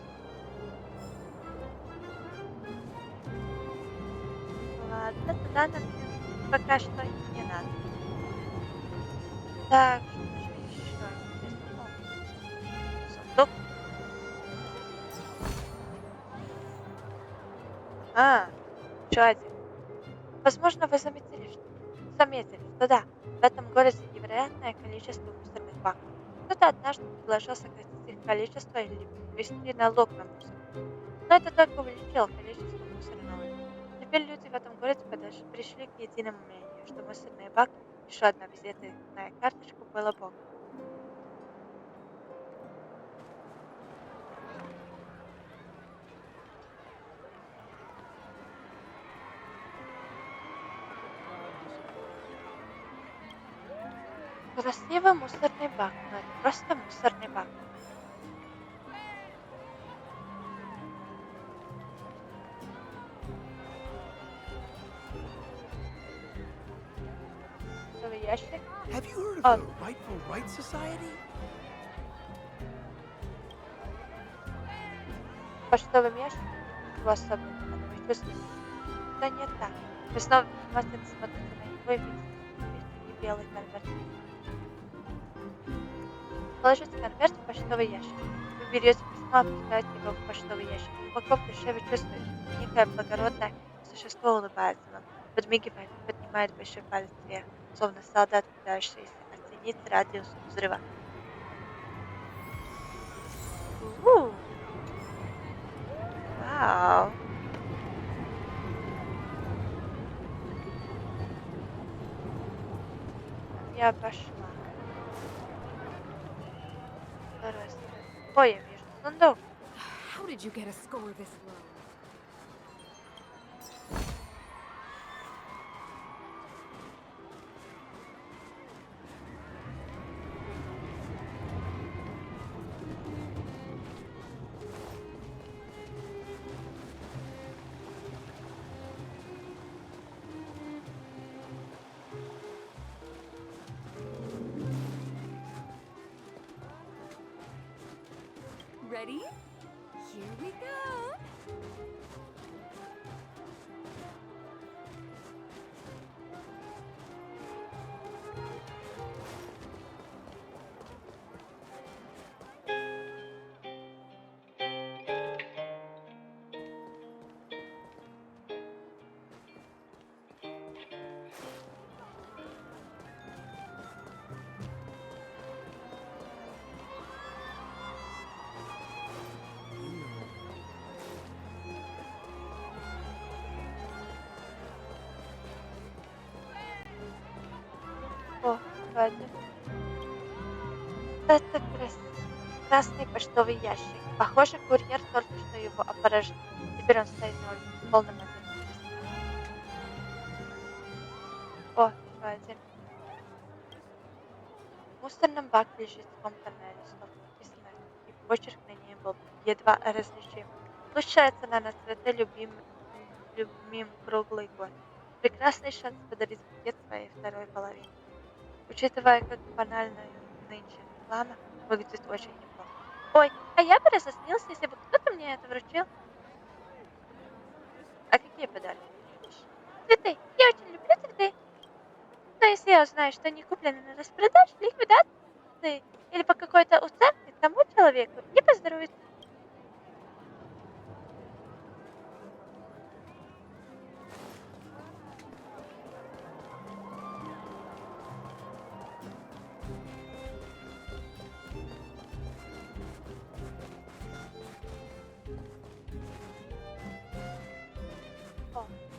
Ладно, туда нам пока что не надо. Так, что же еще интересно? О, сундук. А, еще один. Возможно, вы заметили, что да, в этом городе невероятное количество мусорных баков. Кто-то однажды предложил сократить их количество или ввести налог на мусор. Но это только увеличило количество мусорного. Теперь люди в этом городе пришли к единому мнению, что мусорные баки — еще одна визитная карточка было Бога. Красивый мусорный бак, но это просто мусорный бак. Почтовый ящик. Have you heard of Oh. the Rightful Rights Society? В почтовом ящике ничего особенного, но вы чувствуете, что не так. Вы снова внимательно смотрите на него и видите и белый конверт. Положите конверт в почтовый ящик. Вы берете письмо, опускаете его в почтовый ящик. Глубоко в душе вы чувствуете, что некое благородное существо улыбается вам, подмигивает и поднимает большой палец вверх, словно солдат, пытающийся оценить радиус взрыва. У-у-у. Вау! Я пошла. Второй страница. Ой, я вижу сундук. How did you get a score this low? Ready? Here we go. О, ладно. Это красный почтовый ящик. Похоже, курьер только что его опорожнил. Теперь он стоит на улице в полном одиночестве. О, еще один. В мусорном баке лежит скомканная листовка, написанная, и почерк на ней был едва различим. Лучшая цена на цветы любим круглый год. Прекрасный шанс подарить букет своей второй половине. Учитывая, как банально нынче реклама, выглядит очень неплохо. Ой, а я бы разозлился, если бы кто-то мне это вручил. А какие подарки ты любишь? Цветы. Я очень люблю цветы. Но если я узнаю, что они куплены на распродаже, ликвидации или по какой-то уценке, тому человеку не поздоровится.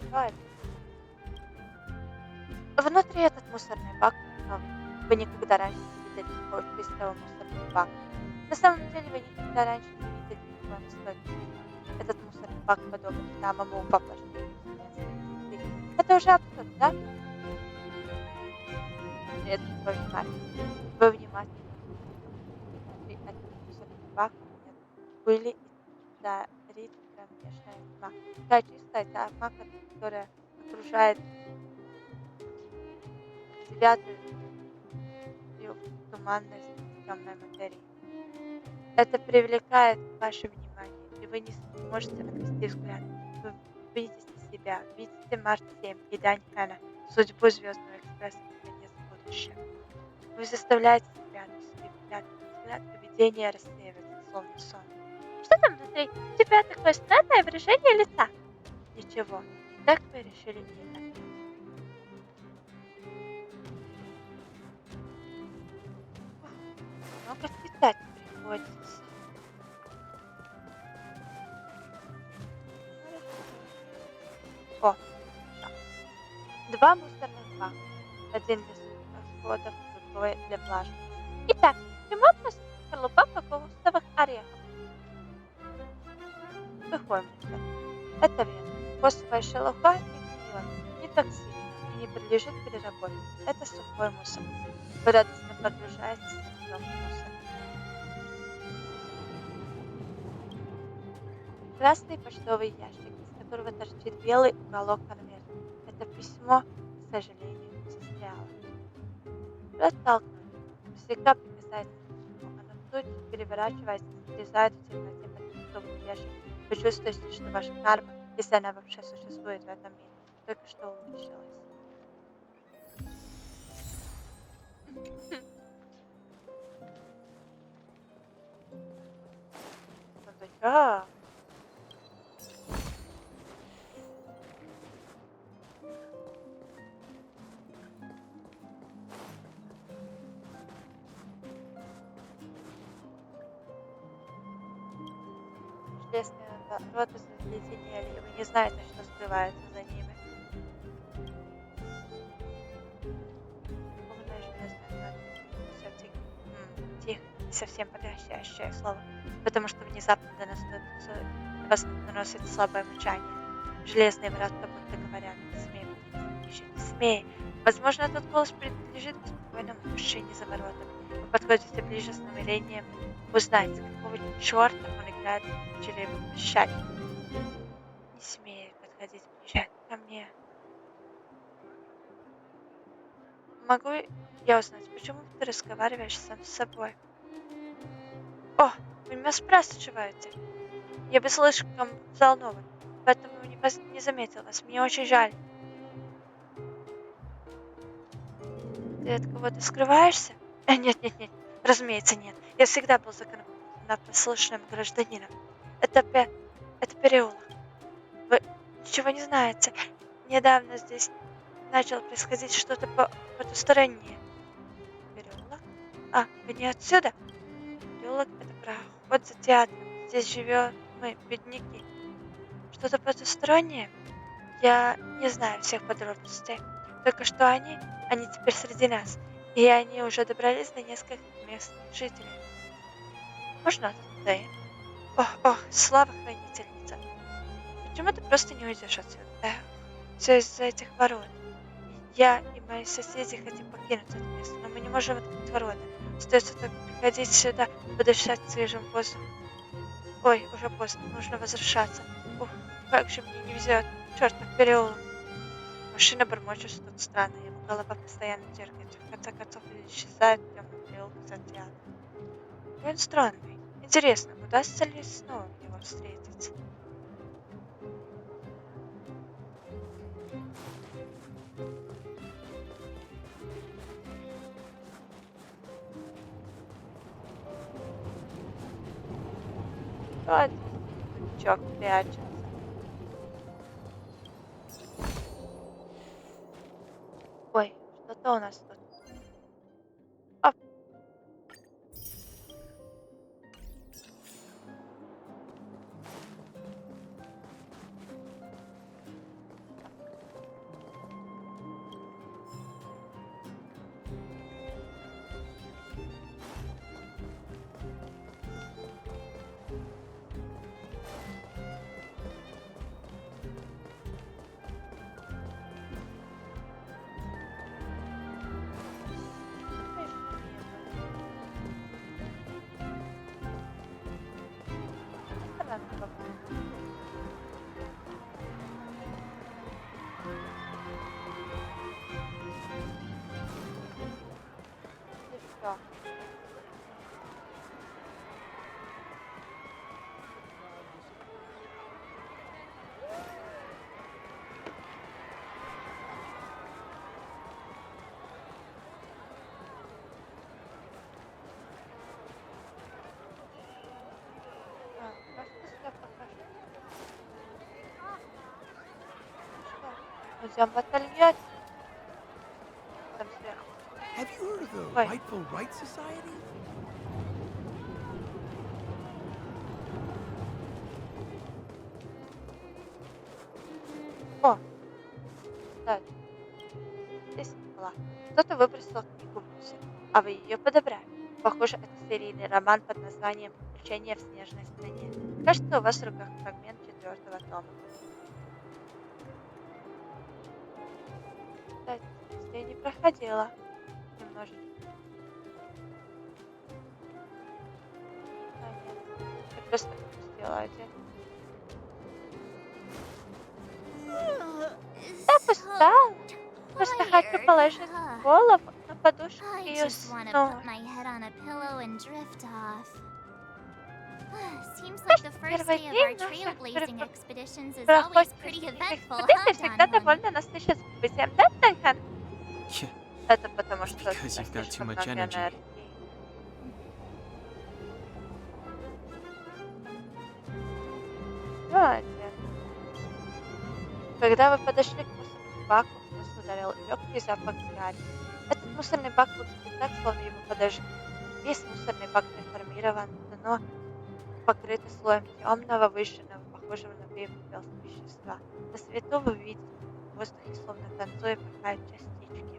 Что это? Внутри этот мусорный бак новый. Вы никогда раньше не видели такого чистого мусорного бака. На самом деле вы никогда раньше не видели такого настолько. Этот мусорный бак подобен самому воплощению вселенской красоты. Это уже абсурд, да? Нет, вы внимательно. Вы внимательно. Внутри этого мусорного бака нет пыли и царит кромешная тьма. Такая чистая тьма, которая окружает девятую в туманность темной материи. Это привлекает ваше внимание, и вы не можете отвести взгляд. Вы видите себя, видите Март-7 и Дань Хэна, судьбу Звездного экспресса и конец будущего. Вы заставляете себя отвести взгляд, и видение рассеивается, словно сон. Что там внутри? У тебя такое странное выражение лица. Ничего, так вы решили не ответить. Много читать приходится. О, да. Два мусорных бака. Один для отходов, другой для пляжа. Итак, ремонт скорлупа кокосовых орехов. Сухой мусор. Это верно. Кокосовая шелуха не гниет, не токсична и не подлежит переработке. Это сухой мусор. Вы радостно погружаетесь в этот мусор. Красный почтовый ящик, из которого торчит белый уголок конверта. Это письмо, к сожалению, застряло. Вы оттолкнули. Слегка прикасается к письму. Оно тут же переворачивается, срезает в темноте под почтовый ящик. Вы чувствуете, что ваша карма, если она вообще существует в этом мире, только что улучшилась. Сундучок. Чудесные ворота заледенели, и вы не знаете, что скрывается за ними. Умная железная ворота. Все тихо, не совсем подходящее слово, потому что внезапно до вас наносит слабое мычание. Железные ворота будто говорят: не смей, еще не смей. Возможно, этот голос принадлежит беспокойному мужчине за воротами. Вы подходите ближе с намерением узнать, какого черта он играет в черепом пищать. Не смей подходить ближе ко мне. Могу я узнать, почему ты разговариваешь сам с собой? О, вы меня спрашиваете. Я бы слишком взволнован, поэтому не заметил вас. Мне очень жаль. Ты от кого-то скрываешься? Нет. Разумеется, нет. Я всегда был законопослушным гражданином. Это переулок. Вы ничего не знаете. Недавно здесь начало происходить что-то потустороннее. Переулок? А, вы не отсюда? Переулок — это проход за театром. Здесь живем мы, бедняки. Что-то потустороннее? Я не знаю всех подробностей. Только что они теперь среди нас. И они уже добрались до нескольких местных жителей. Можно ты? Ох, слава хранительница. Почему ты просто не уйдешь отсюда? Все из-за этих ворот. Я и мои соседи хотим покинуть это место, но мы не можем открыть ворота. Остается только приходить сюда, подышать свежим воздухом. Ой, уже поздно, нужно возвращаться. Ух, как же мне не везет. Чертов переулок. Машина бормочет что-то странное, его голова постоянно дергается. В конце концов, исчезает в темном переулке за театром. И он странный. Интересно, удастся ли снова в него встретиться? Вот сундучок прячется. Ой, что-то у нас тут. Оп. Уйдем в ателье. Там сверху. Have you heard of the Ой. Rightful Rights Society? О, кстати, здесь была. Кто-то выбросил книгу в мусор, а вы ее подобрали. Похоже, это серийный роман под названием «Приключения в снежной стране». Кажется, у вас в руках фрагмент 4-го тома. Кстати, здесь я не проходила. Немножечко. А, нет. Я просто пропустила один. Так So устала. Просто хочу положить tired. голову на подушку I и just want to уснуть. put my head on a pillow and drift off. Seems like the first Первый day of день our наших trailblazing expeditions is always проходит pretty этих eventful, huh, экспедиций всегда Danhun? довольно насыщен событием, да, Тайхан? Yeah, Это потому что у because тебя you've got too слишком much много energy. энергии. Молодец. Когда вы подошли к мусорному баку, вас ударил легкий запах гари. Этот мусорный бак выглядит так, словно его подожгли. Весь мусорный бак деформирован, дно покрыто слоем темного, выжженного, похожего на пепел вещества. На свету вы видите, в воздухе, словно танцуя, порхают частички.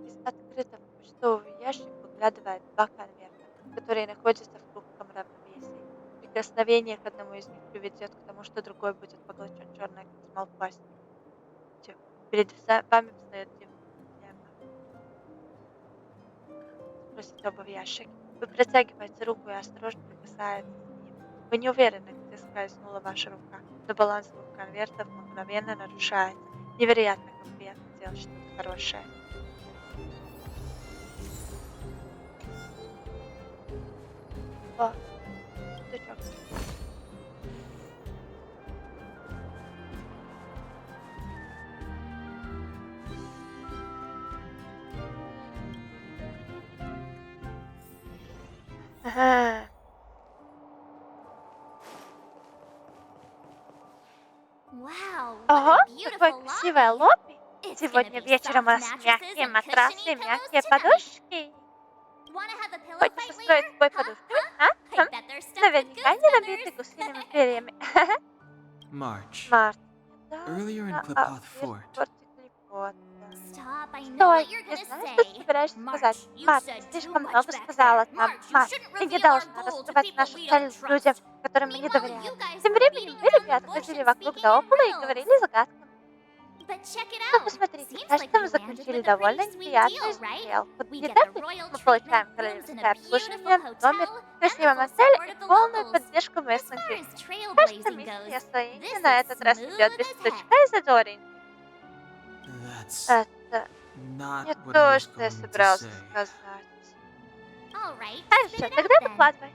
Из открытого почтового ящика выглядывает два конверта, которые находятся в хрупком равновесии. Прикосновение к одному из них приведет к тому, что другой будет поглощен черной как смол пластик. Перед вами встает дилемма. Спросит оба в ящике. Вы протягиваете руку и осторожно прикасаетесь к ним. Вы не уверены, где скользнула ваша рука, но баланс двух конвертов мгновенно нарушается. Невероятно, как приятно делать что-то хорошее. О, сундучок. Ага. Wow, Ого, what a какое beautiful красивое lobby! лобби! It's gonna Сегодня be вечером у soft нас mattresses мягкие and матрасы, cushiony pillows мягкие tonight. подушки. Wanna have a pillow Хочешь fight устроить later? бой Huh? подушками, Huh? а? I bet they're stuffed with Наверняка goose не набиты feathers. гусиными перьями. March. Март. Earlier in Недавно Clipoth в Fort, форте Клипота. Stop, I know Стой, what you're я gonna знаю, что ты say. собираешься сказать. March, you Март, ты said too слишком much много back сказала there. там. March, you Март, shouldn't ты не reveal our должна goals to раскрывать people нашу we цель don't людям, trust. которым мы не Meanwhile, доверяем. you guys Тем were временем beating вы, around the ребята, bush ходили and вокруг speaking да in около и riddles. говорили загадками. But check it Но out. посмотрите, Seems кажется, like мы we landed заключили with a довольно pretty sweet неприятную deal, right? сделку. We Не get так the ли? royal Мы treatment, получаем rooms in a королевское beautiful обслуживание, номер, hotel, and the красивый full мотель support и of the полную locals. поддержку As местных far as жителей. Кажется, trailblazing миссия goes, освоения this на is этот раз идет smooth без as heck. стучка и задоринки. that's Это not не what I то, was что я going to собирался say. сказать. All right, spit Хорошо, it тогда out then. выкладывай.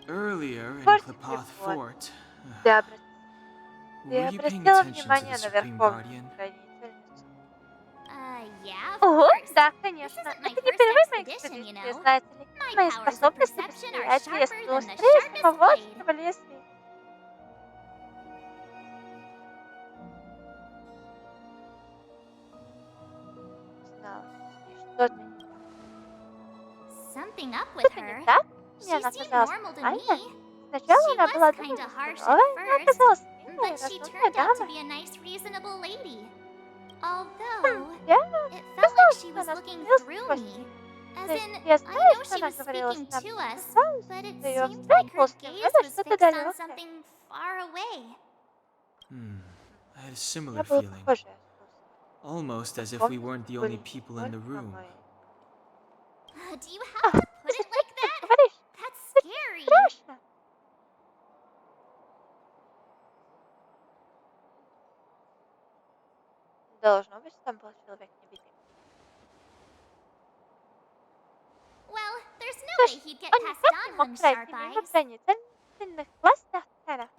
Earlier in Форте Clipoth Клипот. Fort, Ты, обра- ты were you paying обратила attention to внимание the на Supreme верховную Guardian? хранительницу? Yeah, of Ого, course. да, This конечно. isn't my Это не first первая моя expedition, you экспедиция, know. знаете ли. My Мои powers of способности perception are восприятия sharper than the острее, чем sharpest blade. волшебного лезвия. Знала, с ней что-то не так. Something up with Что-то не her. так? Мне She она seemed казалась normal to нормальной. me. Сначала She она was была kinda довольно harsh at суровой, но first, оказалась милой but и she разумной turned out to дамой. be a nice, reasonable lady. Although, Я it felt like казалось, she что was она looking смотрела through сквозь me. меня. As То есть in, я I знаю, know что she она was говорила с speaking нами, to но us, казалось, but it что ее seemed взгляд like her был с gaze неужели was что-то fixed on далекое. something far away. I had a У similar меня было feeling, похожее чувство. almost as if we Помню, weren't the были only не people in the только room. мы. Do you have Ах, to put ты it зачем like ты так that? говоришь? That's Это scary. страшно. Должно быть, там был человек-невидимка. Well, there's no Что way ж, he'd get он past никак не мог Danhun's пройти sharp мимо eyes. проницательных глаз Дахтера.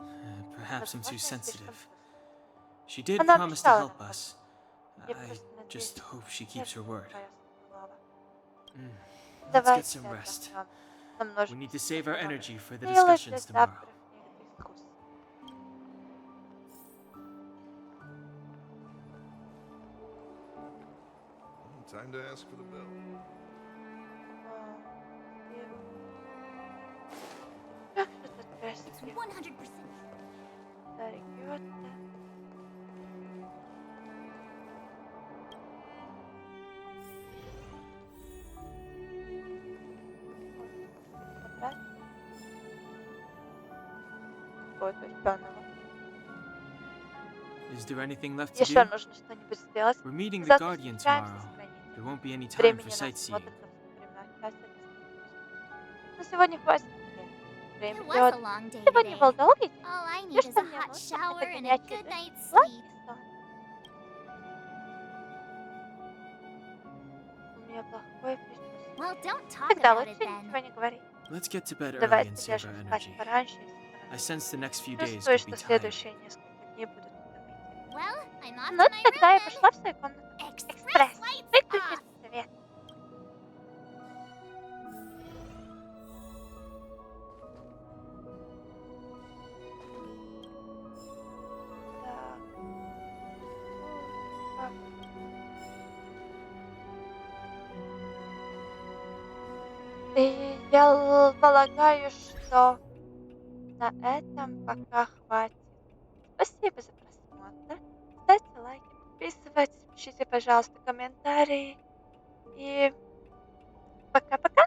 Perhaps I'm too Возможно, я слишком sensitive. чувствительна. She did Она promise to обещала help нам us. помочь. Я I просто надеюсь, just hope she что keeps her word. твое слово. Let's get Давайте some rest. отдохнем. Нам We нужно need to save our немного energy for the силы для discussions tomorrow. завтрашних дискуссий. Time to ask for the bill. Как же тут It's красиво. 100%. Дорогётся. Забрать. Какого-то ученого. Is there anything left to Еще do? нужно что-нибудь сделать. We're meeting the Завтра Guardian встречаемся tomorrow. с хранителем. There won't be any time Времени for на sightseeing. осмотр временная часть на сегодня хватит. Время It для was a отдыха. long day Сегодня today. был долгий день. All I Все, need is что a мне hot нужно, shower это and a горячий good душ, night's сладкий sleep. сон. У меня плохое предчувствие. Well, don't talk Тогда about it лучше then. ничего не говори. Let's get to bed early Давайте and save our ляжем спать energy. пораньше. I sense the next few days Чувствую, could be что tiring. следующие несколько дней будут утомительными. Well, I'm off Ну, to my тогда я room пошла в свою комнату. then. Express Экспресс. lights Выключи off. свет. Так. Как? И я полагаю, что на этом пока хватит. Спасибо за просмотр. Ставьте лайки, подписывайтесь, пишите, пожалуйста, комментарии. И пока-пока.